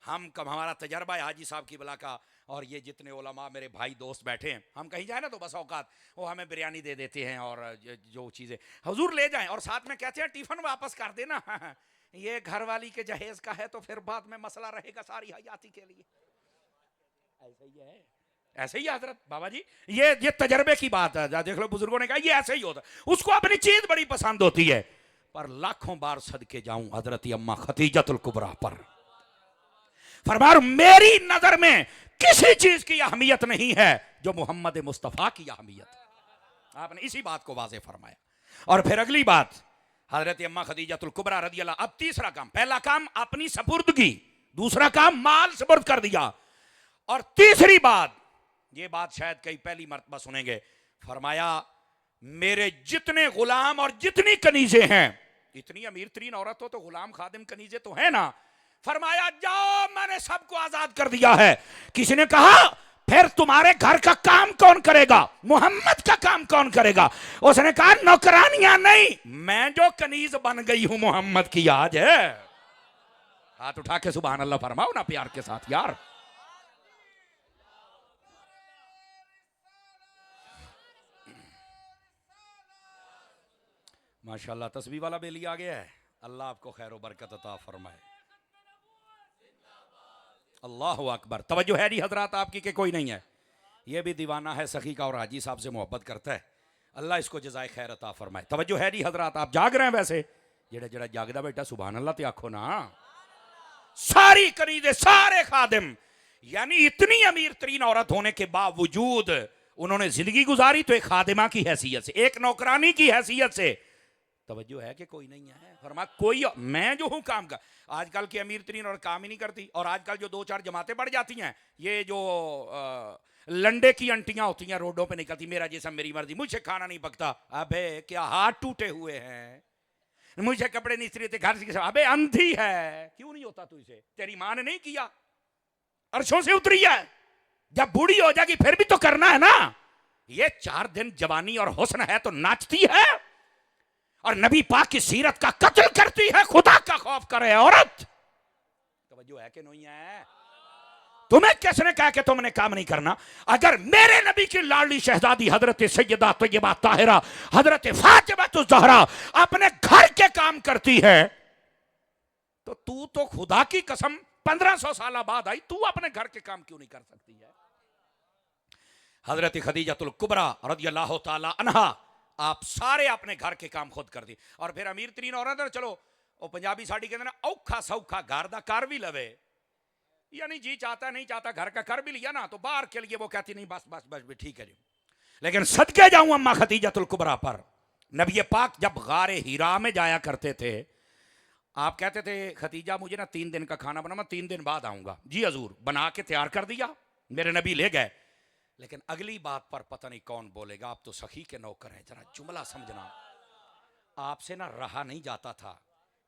हम कब हमारा तजर्बा है हाजी साहब की बला का, और ये जितने उलमा मेरे भाई दोस्त बैठे हैं, हम कहीं जाए ना तो बस औकात वो हमें बिरयानी दे देते हैं और जो चीज़ें हुजूर ले जाएं, और साथ में कहते हैं टिफिन वापस कर देना ये घर वाली के जहेज का है तो फिर बाद में मसला रहेगा सारी हयाती के लिए। ऐसा ही है, ऐसे ही हजरत बाबा जी, ये तजर्बे की बात है, देख लो बुजुर्गों ने कहा ये ऐसे ही होता, उसको अपनी चीज बड़ी पसंद होती है। पर लाखों बार सदके जाऊं हजरत अम्मा खतीजतुल कुबरा पर, फरमाया मेरी नजर में किसी चीज की अहमियत नहीं है जो मोहम्मद मुस्तफा की अहमियत है। आपने इसी बात को वाज़े फरमाया। और फिर अगली बात हजरत अम्मा खदीजतुल कुबरा रज़ी अल्लाह, अब तीसरा काम, पहला काम अपनी सपुर्दगी, दूसरा काम माल सपुर्द कर दिया, और तीसरी बात, ये बात शायद कई पहली मर्तबा सुनेंगे, फरमाया मेरे जितने गुलाम और जितनी कनीजे हैं, इतनी अमीर तरीन औरत हो तो गुलाम खादिम कनीजे तो है ना, फरमाया जाओ मैंने सबको आजाद कर दिया है। किसी ने कहा फिर तुम्हारे घर का काम कौन करेगा, मोहम्मद का काम कौन करेगा? उसने कहा नौकरानियां नहीं, मैं जो कनीज बन गई हूं मोहम्मद की आज है। हाथ उठा के सुभान अल्लाह फरमाओ ना प्यार के साथ यार। माशाल्लाह तस्बीह वाला बेली आ गया है, अल्लाह आपको खैर व बरकत अता फरमाए। अल्लाह अकबर। तवज्जो है जी हजरात आपकी के कोई नहीं है, ये भी दीवाना है सखी का और हाजी साहब से मोहब्बत करता है, अल्लाह इसको जज़ाए खैर अता फरमाए। तवज्जो है जी हजरात, आप जाग रहे हैं, वैसे जेड़ा जेड़ा जागदा बेटा सुभान अल्लाह ते आखो ना। सारी कनीजे सारे खादिम, यानी इतनी अमीर तरीन औरत होने के बावजूद उन्होंने जिंदगी गुजारी तो एक खादिमा की हैसियत से, एक नौकरानी की हैसियत से। तवज्जो है कि कोई नहीं है, फरमा कोई, मैं जो हूं काम का, आजकल की अमीर तरीन और काम ही नहीं करती, और आजकल जो दो चार जमातें बढ़ जाती हैं, ये जो लंडे की अंटियां होती हैं रोडों पे निकलती, मेरा जिसम मेरी मर्जी, मुझे खाना नहीं पकता, अबे क्या हाथ टूटे हुए हैं, मुझे कपड़े नहीं इस्त्री थे घर से, अबे अंधी है, क्यों नहीं होता तू इसे, तेरी मां ने नहीं किया, अर्शों से उतरी है, जब बूढ़ी हो जाएगी फिर भी तो करना है ना। ये 4 दिन जवानी और हुस्न है तो नाचती है, और नबी पाक की सीरत का कत्ल करती है, खुदा का खौफ करे औरत। तवज्जो है कि नहीं है? तुम्हें किसने कहा कि तुमने काम नहीं करना? अगर मेरे नबी की लाडली शहजादी हजरत सैयदा तैयबा ताहिरा हजरत फातिमा ज़हरा अपने घर के काम करती है, तो तू तो खुदा की कसम 1500 साल बाद आई, तू अपने घर के काम क्यों नहीं कर सकती है? हजरत खदीजतुल कुबरा रज़ियल्लाहु ताला अन्हा, आप सारे अपने घर के काम खुद कर दी। और फिर अमीर तरीन औरत, चलो वो पंजाबी साड़ी कहते ना, औखा सौखा घर दा कर भी लवे, यानी जी चाहता नहीं चाहता घर का कर भी लिया ना, तो बाहर के लिए वो कहती नहीं बस बस बस भी ठीक है जी। लेकिन सदके जाऊं अम्मा खदीजतुल कुबरा पर, नबी पाक जब गारे हीरा में जाया करते थे, आप कहते थे खदीजा मुझे ना 3 दिन का खाना बना, मैं 3 दिन बाद आऊंगा। जी हजूर, बना के तैयार कर दिया, मेरे नबी ले गए। लेकिन अगली बात पर पता नहीं कौन बोलेगा, आप तो सखी के नौकर हैं, जरा जुमला समझना, आपसे ना रहा नहीं जाता था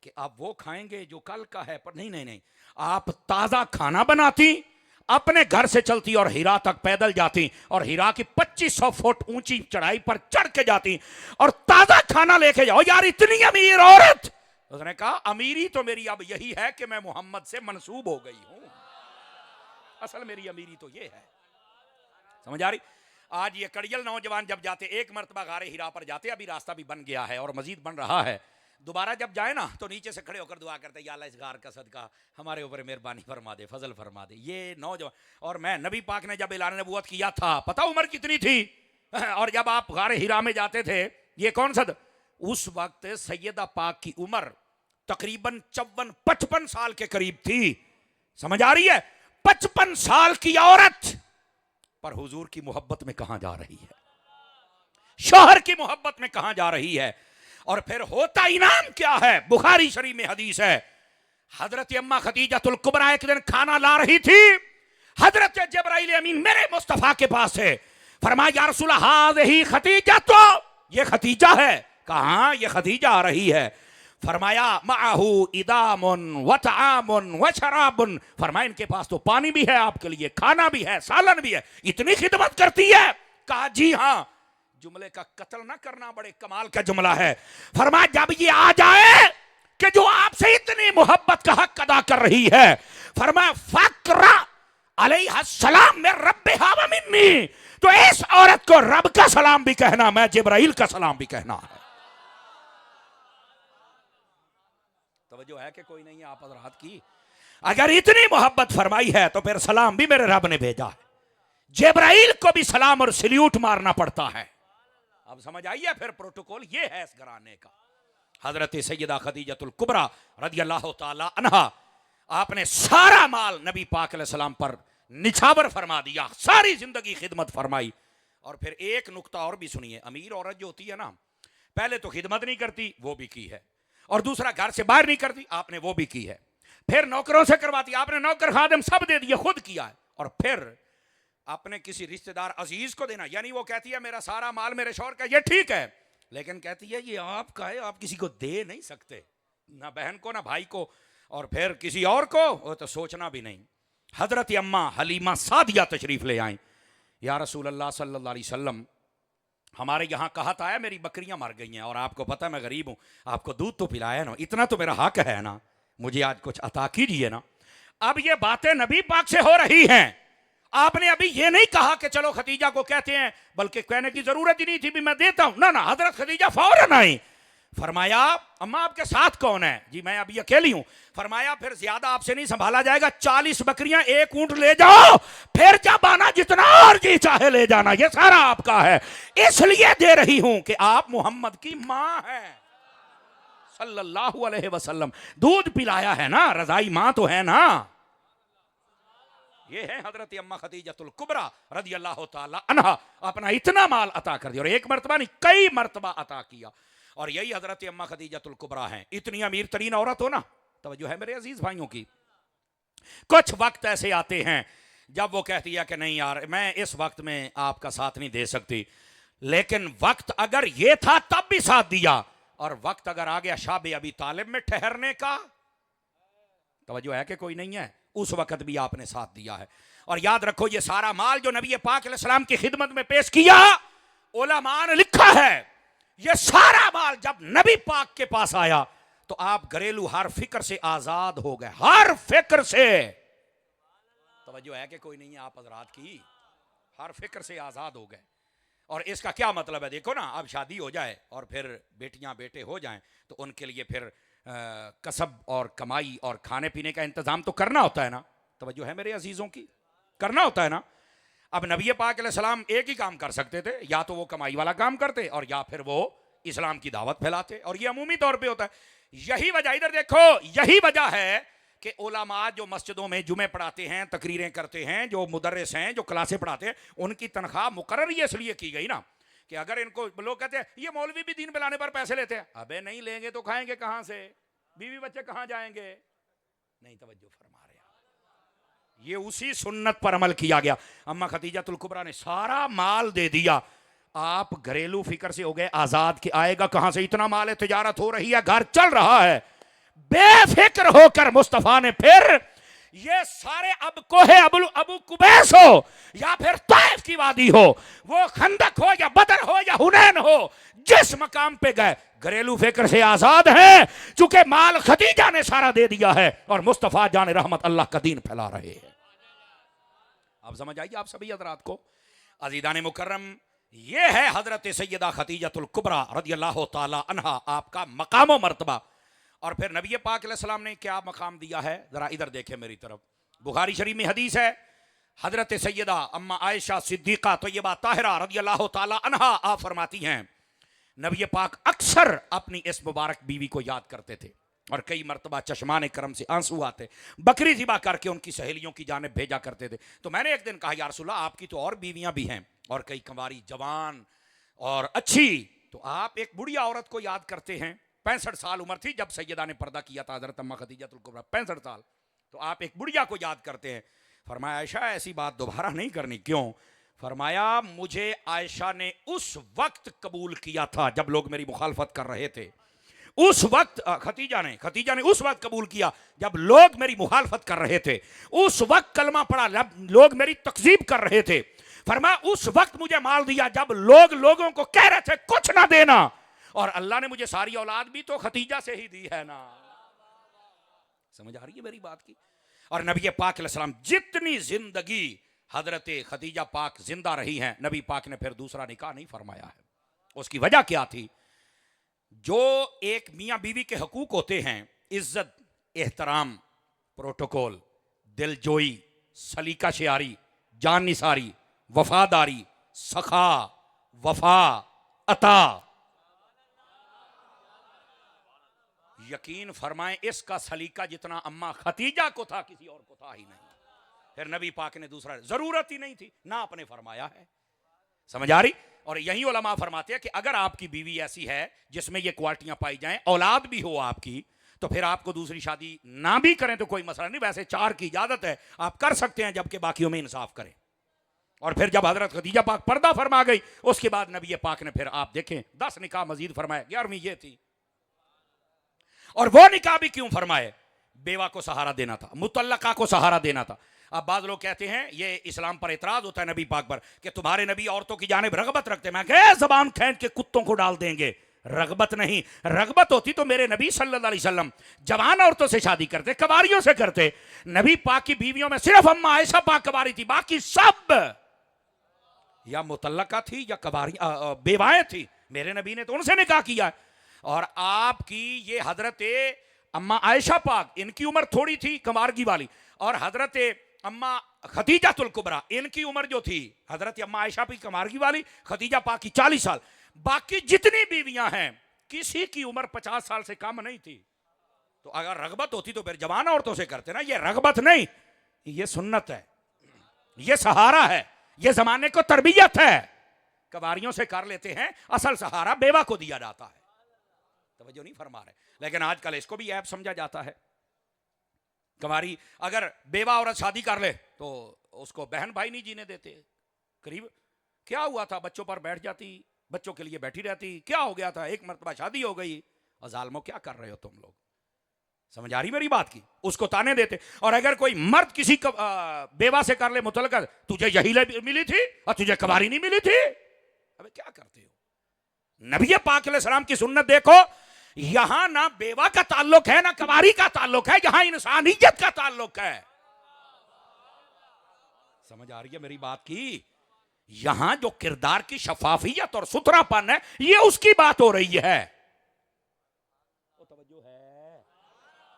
कि आप वो खाएंगे जो कल का है, पर नहीं नहीं नहीं, आप ताजा खाना बनाती, अपने घर से चलती और हीरा तक पैदल जाती, और हीरा की 2500 फुट ऊंची चढ़ाई पर चढ़ के जाती और ताजा खाना लेके जाओ। यार इतनी अमीर औरत, उसने कहा अमीरी तो मेरी अब यही है कि मैं मोहम्मद से मंसूब हो गई हूं, असल मेरी अमीरी तो ये है। समझ आ रही? आज ये कड़ियल नौजवान जब जाते, एक मरतबा गारे हीरा पर जाते, अभी रास्ता भी बन गया है और मजीद बन रहा है, दोबारा जब जाए ना तो नीचे से खड़े होकर दुआ करते, या अल्लाह इस गार का सदका हमारे ऊपर मेहरबानी फरमा दे, फजल फरमा दे। ये नौजवान, और मैं नबी पाक ने जब ऐलान नबूवत किया था, पता उम्र कितनी थी? और जब आप गारे हीरा में जाते थे, ये कौन सा, उस वक्त सैयदा पाक की उम्र तकरीबन 54-55 साल के करीब थी। समझ आ रही है? 55 साल की औरत पर हुजूर की मोहब्बत में कहां जा रही है, शौहर की मोहब्बत में कहां जा रही है। और फिर होता इनाम क्या है, बुखारी शरीफ में हदीस है, हजरत अम्मा खदीजतुल कुबरा एक दिन खाना ला रही थी, हजरत जिब्राइल अमीन मेरे मुस्तफा के पास है, फरमाया या रसूल हाज़िही खदीजा, तो ये खदीजा है। कहां ये खदीजा आ रही है? फरमाया माहू इदामुन व तआमुन व शराबुन, फरमाया इनके पास तो पानी भी है आपके लिए, खाना भी है, सालन भी है, इतनी खिदमत करती है। कहा जी हां। जुमले का कत्ल ना करना बड़े कमाल का जुमला है। फरमाया जब ये आ जाए कि जो आपसे इतनी मोहब्बत का हक अदा कर रही है, फरमाया फकरा अलैहा सलाम में रब्बिहा व मिन्नी, तो इस औरत को रब का सलाम भी कहना, मैं जिब्राइल का सलाम भी कहना है। तवज्जो है कि कोई नहीं है आप हज़रात की? अगर इतनी मोहब्बत फरमाई है तो फिर सलाम भी मेरे रब ने भेजा है, जिब्राइल को भी सलाम और सल्यूट मारना पड़ता है। अब समझ आइए फिर प्रोटोकॉल ये है इस घराने का। हजरत सैयदा खदीजतुल कुबरा रदियल्लाहु ताला अन्हा, आपने सारा माल नबी पाक अलैहि सलाम पर निछावर फरमा दिया, सारी जिंदगी खिदमत फरमाई। और फिर एक नुक्ता और भी सुनिए, अमीर औरत जो होती है ना, पहले तो खिदमत नहीं करती, वो भी की है, और दूसरा घर से बाहर नहीं करती, आपने वो भी की है, फिर नौकरों से करवाती, आपने नौकर खादिम सब दे दिए, खुद किया है, और फिर अपने किसी रिश्तेदार अजीज को देना। यानी वो कहती है मेरा सारा माल मेरे शौहर का, ये ठीक है, लेकिन कहती है ये आपका है, आप किसी को दे नहीं सकते, ना बहन को ना भाई को, और फिर किसी और को वो तो सोचना भी नहीं। हजरत अम्मा हलीमा सादिया तशरीफ ले आई, या रसूल अल्लाह सल्लल्लाहु अलैहि वसल्लम, हमारे यहाँ कहत आया मेरी बकरियां मर गई हैं, और आपको पता है मैं गरीब हूं, आपको दूध तो पिलाया ना, इतना तो मेरा हक है ना, मुझे आज कुछ अता कीजिए ना। अब ये बातें नबी पाक से हो रही हैं, आपने अभी ये नहीं कहा कि चलो खदीजा को कहते हैं, बल्कि कहने की जरूरत ही नहीं थी भी मैं देता हूं, ना ना, हजरत खदीजा फौरन आई, फरमाया अम्मा आपके साथ कौन है? जी मैं अभी अकेली हूं। फरमाया फिर ज्यादा आपसे नहीं संभाला जाएगा, 40 बकरियां, 1 ऊंट ले जाओ, फिर जब आना जितना और जी चाहे ले जाना, ये सारा आपका है, इसलिए दे रही हूं कि आप मोहम्मद की मां है सल्लल्लाहु अलैहि वसल्लम, दूध पिलाया है ना, रजाई मां तो है ना। ये है हजरत अम्मा खदीजतुल कुबरा रदियल्लाहु ताला अन्हा, अपना इतना माल अता कर दिया, और एक मरतबा नहीं कई मरतबा अता किया। और यही हजरत अम्मा खदीजतुल कुबरा है। इतनी अमीर तरीन औरत हो ना, तवज्जो है मेरे अजीज भाइयों की, कुछ वक्त ऐसे आते हैं जब वो कहती है कि नहीं यार मैं इस वक्त में आपका साथ नहीं दे सकती, लेकिन वक्त अगर ये था तब भी साथ दिया, और वक्त अगर आ गया शाबे अबी तालिब में ठहरने का, तवज्जो है कि कोई नहीं है, उस वक्त भी आपने साथ दिया है। और याद रखो ये सारा माल जो नबी पाक अलैहिस्सलाम की खिदमत में पेश किया, उलमा ने लिखा है ये सारा माल जब नबी पाक के पास आया तो आप घरेलू हर फिक्र से आजाद हो गए, हर फिक्र से, तवज्जो है कि कोई नहीं है आप हजरात की, हर फिक्र से आजाद हो गए। और इसका क्या मतलब है, देखो ना, अब शादी हो जाए और फिर बेटियां बेटे हो जाएं तो उनके लिए फिर कसब और कमाई और खाने पीने का इंतजाम तो करना होता है ना, तवज्जो है मेरे अजीजों की, करना होता है ना। अब नबी पाक अलैहिस्सलाम एक ही काम कर सकते थे, या तो वो कमाई वाला काम करते और या फिर वो इस्लाम की दावत फैलाते, और ये अमूमी तौर पे होता है। यही वजह, इधर देखो, यही वजह है कि उलमा जो मस्जिदों में जुमे पढ़ाते हैं, तकरीरें करते हैं, जो मुदर्रिस हैं, जो क्लासें पढ़ाते हैं, उनकी तनख्वाह मुकर्रर ही इसलिए की गई ना कि अगर इनको, लोग कहते हैं ये मौलवी भी दीन पिलाने पर पैसे लेते हैं, अबे नहीं लेंगे तो खाएंगे कहां से, बीवी बच्चे कहां जाएंगे? नहीं, तवज्जो फरमा रहे हैं, ये उसी सुन्नत पर अमल किया गया। अम्मा खदीजतुल कुबरा ने सारा माल दे दिया, आप घरेलू फिक्र से हो गए आजाद, कि आएगा कहां से, इतना माल है, तिजारत हो रही है, घर चल रहा है, बेफिक्र होकर मुस्तफा ने फिर ये सारे, अब कोहे अबू कुबैस हो या फिर ताइफ की वादी हो, वो खंदक हो या बदर हो या हुनैन हो, जिस मकाम पे गए घरेलू फिक्र से आजाद हैं, चूंकि माल खदीजा ने सारा दे दिया है और मुस्तफा जान रहमत अल्लाह का दीन फैला रहे हैं। अब समझ आइए आप सभी हजरात को, अजीदान मुकर्रम, ये है हजरत सैयदा खदीजतुल कुबरा रदियल्लाहु ताला अन्हा, आपका मकाम व मर्तबा। और फिर नबी पाक अलैहिस्सलाम ने क्या मकाम दिया है, जरा इधर देखें मेरी तरफ। बुखारी शरीफ में हदीस है, हजरत सैयदा अम्मा आयशा सिद्दीका तय्यबा ताहिरा रदियल्लाहु ताला अन्हा, आप फरमाती हैं नबी पाक अक्सर अपनी इस मुबारक बीवी को याद करते थे, और कई मरतबा चश्माने करम से आंसू आते, बकरी ज़िबा करके उनकी सहेलियों की जानिब भेजा करते थे। तो मैंने एक दिन कहा, या रसूलल्लाह आपकी तो और बीवियां भी हैं और कई कंवारी जवान और अच्छी, तो आप एक बुढ़िया औरत को याद करते हैं। 65 साल उम्र थी जब सैयदा ने पर्दा किया था, हज़रत अम्मा खदीजतुल कुबरा, 65 साल। तो आप एक बुढ़िया को याद करते हैं। फरमाया आयशा ऐसी बात दोबारा नहीं करनी। क्यों? फरमाया मुझे आयशा ने उस वक्त कबूल किया था जब लोग मेरी मुखालफत कर रहे थे। उस वक्त खतीजा ने उस वक्त कबूल किया जब लोग मेरी मुखालफत कर रहे थे। उस वक्त कलमा पढ़ा जब लोग मेरी तकजीब कर रहे थे। फरमाया उस वक्त मुझे माल दिया जब लोग लोगों को कह रहे थे कुछ ना देना, और अल्लाह ने मुझे सारी औलाद भी तो खतीजा से ही दी है ना। समझ आ रही है मेरी बात की? और नबी पाक अलैहिस्सलाम जितनी जिंदगी हजरत खतीजा पाक जिंदा रही हैं, नबी पाक ने फिर दूसरा निकाह नहीं फरमाया है। उसकी वजह क्या थी? जो एक मियाँ बीवी के हकूक होते हैं, इज्जत, एहतराम, प्रोटोकॉल, दिलजोई, सलीका शेयारी, जान निसारी, वफादारी, सखा, वफा, अता, यकीन फरमाएं इसका सलीका जितना अम्मा खतीजा को था किसी और को था ही नहीं। फिर नबी पाक ने दूसरा, जरूरत ही नहीं थी ना, आपने फरमाया है। समझ आ रही? और यही उलमा फरमाते हैं कि अगर आपकी बीवी ऐसी है जिसमें ये क्वालिटियां पाई जाएं, औलाद भी हो आपकी, तो फिर आपको दूसरी शादी ना भी करें तो कोई मसला नहीं। वैसे 4 की इजाजत है, आप कर सकते हैं, जबकि बाकियों में इंसाफ करें। और फिर जब हजरत खदीजा पाक पर्दा फरमा गई, उसके बाद नबी पाक ने फिर आप देखें 10 निकाह मजीद फरमाए। 11वीं ये थी। और वो निकाह भी क्यों फरमाए? बेवा को सहारा देना था, मुतल्लका को सहारा देना था। अब बाज लोग कहते हैं ये इस्लाम पर एतराज होता है नबी पाक पर कि तुम्हारे नबी औरतों की जानिब रगबत रखते। मैं कह जबान खींच के कुत्तों को डाल देंगे। रगबत नहीं, रगबत होती तो मेरे नबी सल्लल्लाहु अलैहि वसल्लम जवान औरतों से शादी करते, कवारियों से करते। नबी पाक की बीवियों में सिर्फ अम्मा आयशा पाक कवारी थी, बाकी सब या मुतल्लका थी या कवारी बेवाएं थी। मेरे नबी ने तो उनसे निकाह किया। और आपकी ये हजरत अम्मा आयशा पाक, इनकी उम्र थोड़ी थी कवारगी वाली, और हजरत अम्मा खदीजतुल कुबरा, इनकी उम्र जो थी, हजरत अम्मा आयशा की कवारगी वाली, खदीजा पाक की 40 साल। बाकी जितनी बीवियां हैं किसी की उम्र 50 साल से कम नहीं थी। तो अगर रगबत होती तो फिर जवान औरतों से करते ना। ये रगबत नहीं, ये सुन्नत है, ये सहारा है, ये जमाने को तरबियत है। कवारियों से कर लेते हैं, असल सहारा बेवा को दिया जाता है। तवज्जो नहीं फरमा रहे। लेकिन आजकल इसको भी ऐप समझा जाता है। कवारी अगर बेवा औरत शादी कर ले तो उसको बहन भाई नहीं जीने देते। करीब क्या हुआ था, बच्चों पर बैठ जाती, बच्चों के लिए बैठी रहती, क्या हो गया था, एक मरतबा शादी हो गई। और जालमो क्या कर रहे हो तुम लोग? समझ आ रही मेरी बात की? उसको ताने देते। और अगर कोई मर्द किसी बेवा से कर ले मुतल्लका, तुझे यही मिली थी और तुझे कवारी नहीं मिली थी। अबे क्या करते हो? नबी पाक अलैहिस्सलाम की सुन्नत देखो, यहां ना बेवा का ताल्लुक है ना कवारी का ताल्लुक है, यहां इंसानियत का ताल्लुक है। समझ आ रही है मेरी बात की? यहां जो किरदार की शफाफियत और सुथरापन है, ये उसकी बात हो रही है। तवज्जो है?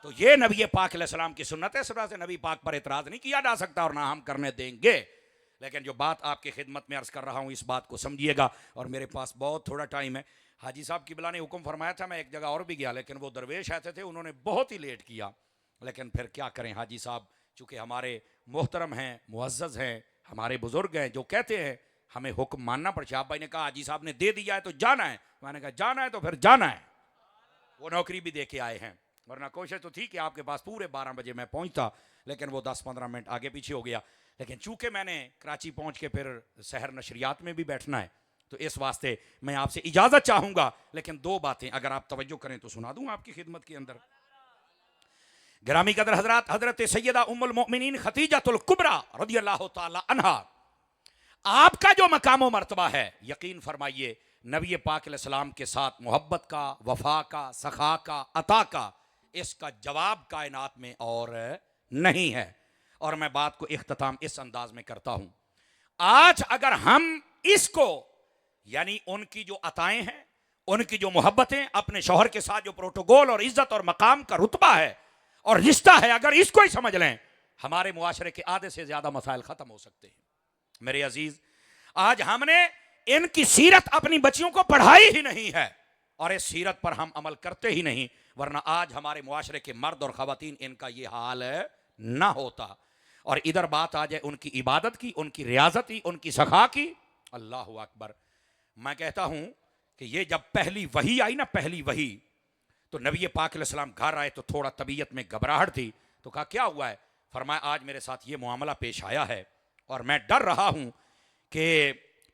तो ये नबी पाक अलैहिस्सलाम की सुन्नत है। इस वजह से नबी पाक पर एतराज नहीं किया जा सकता और ना हम करने देंगे। लेकिन जो बात आपकी खिदमत में अर्ज कर रहा हूं, इस बात को समझिएगा। और मेरे पास बहुत थोड़ा टाइम है। हाजी साहब किबला ने हुक्म फरमाया था, मैं एक जगह और भी गया, लेकिन वो दरवेश ऐसे थे, उन्होंने बहुत ही लेट किया। लेकिन फिर क्या करें, हाजी साहब चूँकि हमारे मोहतरम हैं, मुअज़्ज़ज़ हैं, हमारे बुज़ुर्ग हैं, जो कहते हैं हमें हुक्म मानना पड़। शाह भाई ने कहा हाजी साहब ने दे दिया है तो जाना है। मैंने कहा जाना है तो फिर जाना है। वो नौकरी भी दे के आए हैं, वरना कोशिश तो थी कि आपके पास पूरे 12 बजे मैं पहुँचता, लेकिन वो 10-15 मिनट आगे पीछे हो गया। लेकिन चूँकि मैंने कराची पहुँच के फिर शहर नशरियात में भी बैठना है, तो इस वास्ते मैं आपसे इजाज़त चाहूँगा। लेकिन 2 बातें अगर आप तवज्जो करें तो सुना दूँ आपकी खिदमत के अंदर। गिरामी कदर हजरत, हजरत सैयदा उम्मुल मोमिनीन खदीजतुल कुबरा रदियल्लाहु ताला अन्हा, आपका जो मकाम व मर्तबा है, यकीन फरमाइए नबी पाक अलैहिस्सलाम के साथ मोहब्बत का, वफा का, सखा का, अता का, इसका जवाब कायनात में और नहीं है। और मैं बात को इख्तिताम इस अंदाज में करता हूं, आज अगर हम इसको, यानी उनकी जो अताएं हैं, उनकी जो मोहब्बतें, अपने शौहर के साथ जो प्रोटोकॉल और इज्जत और मकाम का रुतबा है और रिश्ता है, अगर इसको ही समझ लें, हमारे मुआशरे के आधे से ज्यादा मसाइल खत्म हो सकते हैं। मेरे अजीज, आज हमने इनकी सीरत अपनी बच्चियों को पढ़ाई ही नहीं है और इस सीरत पर हम अमल करते ही नहीं। वरना आज हमारे मुआशरे के मर्द और ख़वातीन इनका ये हाल ना होता। और इधर बात आ जाए उनकी इबादत की, उनकी रियाजत की, उनकी सखा की, अल्लाह अकबर। मैं कहता हूँ कि ये जब पहली वही आई ना, पहली वही, तो नबी पाक अलैहिस्सलाम घर आए तो थोड़ा तबीयत में घबराहट थी। तो कहा क्या हुआ है? फरमाया आज मेरे साथ ये मामला पेश आया है और मैं डर रहा हूँ कि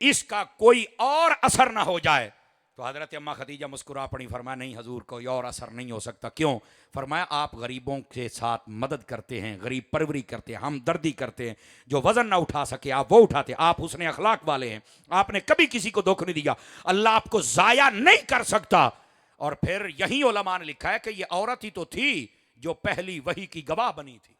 इसका कोई और असर ना हो जाए। तो हज़रत अम्मा खदीजा मुस्कुरा पड़ी, फरमाया नहीं हजूर, कोई और असर नहीं हो सकता। क्यों? फरमाया आप गरीबों के साथ मदद करते हैं, गरीब परवरी करते हैं, हमदर्दी करते हैं, जो वज़न ना उठा सके आप वो उठाते, आप हुस्ने अखलाक वाले हैं, आपने कभी किसी को दुख नहीं दिया, अल्लाह आपको ज़ाया नहीं कर सकता। और फिर यही उलमा ने लिखा है कि ये औरत ही तो थी जो पहली वही की गवाह बनी थी।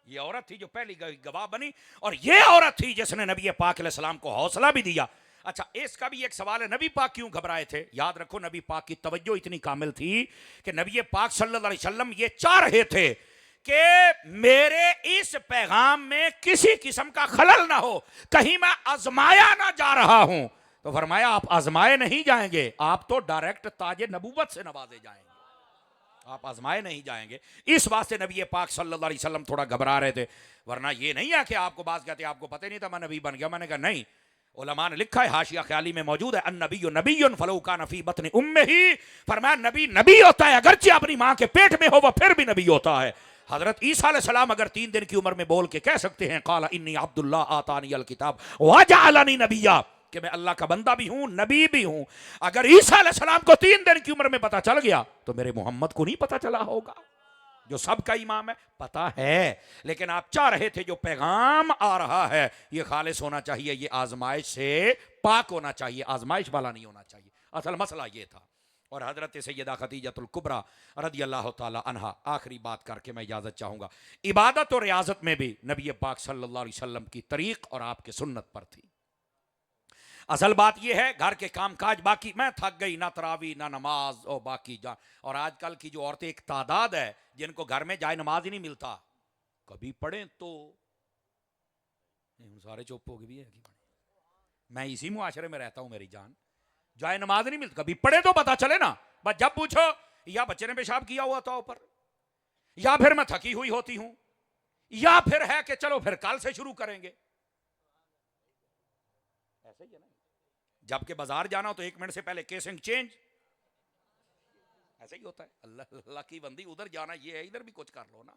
ये औरत थी जो पहली गवाह बनी और ये औरत थी जिसने नबी पाक अलैहिस्सलाम को हौसला भी दिया। अच्छा, इसका भी एक सवाल है, नबी पाक क्यों घबराए थे? याद रखो, नबी पाक की तवज्जो इतनी कामिल थी कि नबी पाक सल्लल्लाहु अलैहि वसल्लम ये चाह रहे थे कि मेरे इस पैगाम में किसी किस्म का खलल ना हो, कहीं मैं आजमाया ना जा रहा हूं। तो फरमाया आप आजमाए नहीं जाएंगे, आप तो डायरेक्ट ताजे नबूवत से नवाजे जाएंगे, आप आजमाए नहीं जाएंगे। इस वास्ते नबी पाक सल्लल्लाहु अलैहि वसल्लम थोड़ा घबरा रहे थे। वरना ये नहीं है कि आपको बात कहते आपको पता नहीं था मैं नबी बन गया। मैंने कहा नहीं, उलमा ने लिखा है, हाशिया ख्याली में मौजूद है, अन्नबिय्यु नबिय्युन फलौ कान फी बत्नि उम्मिही, फरमाया नबी नबी होता है अगरचे अपनी मां के पेट में हो, वह फिर भी नबी होता है। हजरत ईसा अलैहिस्सलाम अगर 3 दिन की उम्र में बोल के कह सकते हैं काला इन्नी अब्दुल्लाह आतानी अल किताब व जअलनी नबिय्या, कि मैं अल्लाह का बंदा भी हूं, नबी भी हूं, अगर ईसा अलैहिस्सलाम को 3 दिन की उम्र में पता चल गया तो मेरे मोहम्मद को नहीं पता चला होगा, जो सबका इमाम है। पता है, लेकिन आप चाह रहे थे जो पैगाम आ रहा है ये खालिस होना चाहिए, ये आजमाइश से पाक होना चाहिए, आजमाइश वाला नहीं होना चाहिए। असल मसला ये था। और हजरत सैयदा खदीजतुल कुबरा रदी अल्लाह ताला अन्हा, आखिरी बात करके मैं इजाजत चाहूंगा, इबादत और रियाजत में भी नबी पाक सल्लल्लाहु अलैहि वसल्लम की तरीक और आपके सुन्नत पर थी। असल बात यह है, घर के काम काज बाकी, मैं थक गई, ना तरावी ना नमाज और बाकी जा। और आजकल की जो औरतें एक तादाद है जिनको घर में जाए नमाज ही नहीं मिलता, कभी पढ़े तो सारे चुप हो गए भी है कि पढ़े। मैं इसी मुआशरे में रहता हूं मेरी जान, जाए नमाज नहीं मिलती, कभी पढ़े तो पता चले ना। बस जब पूछो या बच्चे ने पेशाब किया हुआ था ऊपर, या फिर मैं थकी हुई होती हूं, या फिर है कि चलो फिर कल से शुरू करेंगे, ऐसे ही है ना। जबकि बाजार जाना हो तो 1 मिनट से पहले केसिंग चेंज, ऐसे ही होता है। अल्लाह अल्लाह की बंदी, उधर जाना ये है, इधर भी कुछ कर लो ना।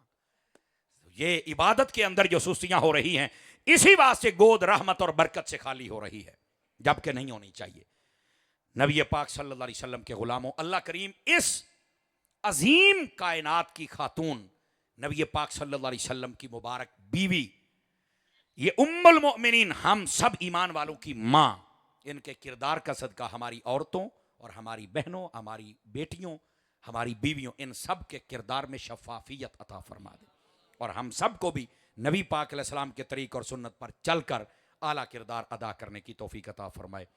ये इबादत के अंदर जो सुस्तियां हो रही हैं, इसी वास्ते गोद रहमत और बरकत से खाली हो रही है, जबकि नहीं होनी चाहिए। नबी पाक सल्लल्लाहु अलैहि वसल्लम के गुलामों, अल्लाह करीम इस अजीम कायनात की खातून नबी पाक सल्लल्लाहु अलैहि वसल्लम की मुबारक बीवी, ये उम्मुल मोमिनीन, हम सब ईमान वालों की माँ, इनके किरदार का सदका हमारी औरतों और हमारी बहनों, हमारी बेटियों, हमारी बीवियों, इन सब के किरदार में शफाफियत अता फरमा दे और हम सब को भी नबी पाक अलैहिस्सलाम के तरीक़ और सुन्नत पर चलकर आला किरदार अदा करने की तौफीक अता फरमाए।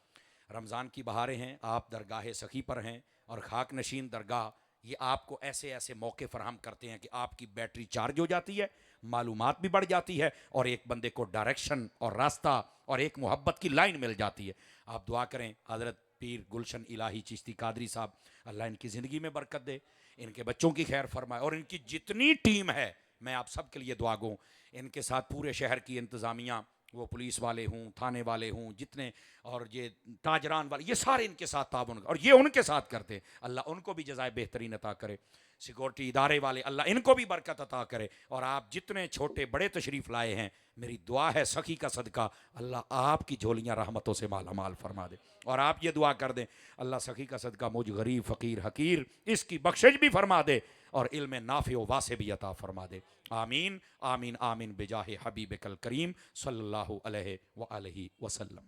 रमज़ान की बहारें हैं, आप दरगाह सखी पर हैं और खाक नशीन दरगाह ये आपको ऐसे ऐसे मौके फराहम करते हैं कि आपकी बैटरी चार्ज हो जाती है, मालूमात भी बढ़ जाती है और एक बंदे को डायरेक्शन और रास्ता और एक मोहब्बत की लाइन मिल जाती है। आप दुआ करें हज़रत पीर गुलशन इलाही चिश्ती कादरी साहब, अल्लाह इनकी ज़िंदगी में बरकत दे, इनके बच्चों की खैर फरमाए और इनकी जितनी टीम है मैं आप सब के लिए दुआ गो। इनके साथ पूरे शहर की इंतज़ामिया, वो पुलिस वाले हों, थाने वाले हों, जितने और ये ताजरान वाले, ये सारे इनके साथ ताबन और ये उनके साथ करते, अल्लाह उनको भी जज़ाए बेहतरीन अता करे। सिक्योरिटी इदारे वाले, अल्लाह इनको भी बरकत अता करे। और आप जितने छोटे बड़े तशरीफ़ लाए हैं, मेरी दुआ है सखी का सदका अल्लाह आपकी झोलियाँ रहमतों से मालामाल फरमा दे। और आप ये दुआ कर दें, अल्लाह सखी का सदका मुझ गरीब फ़कीर हकीर इसकी बख्शिश भी फरमा दे और इल्म नाफ़े व वासे भी अता फरमा दे। आमीन आमीन आमीन बिजाहे हबीब कल करीम सल्लल्लाहु अलैहि व आलिहि वसल्लम।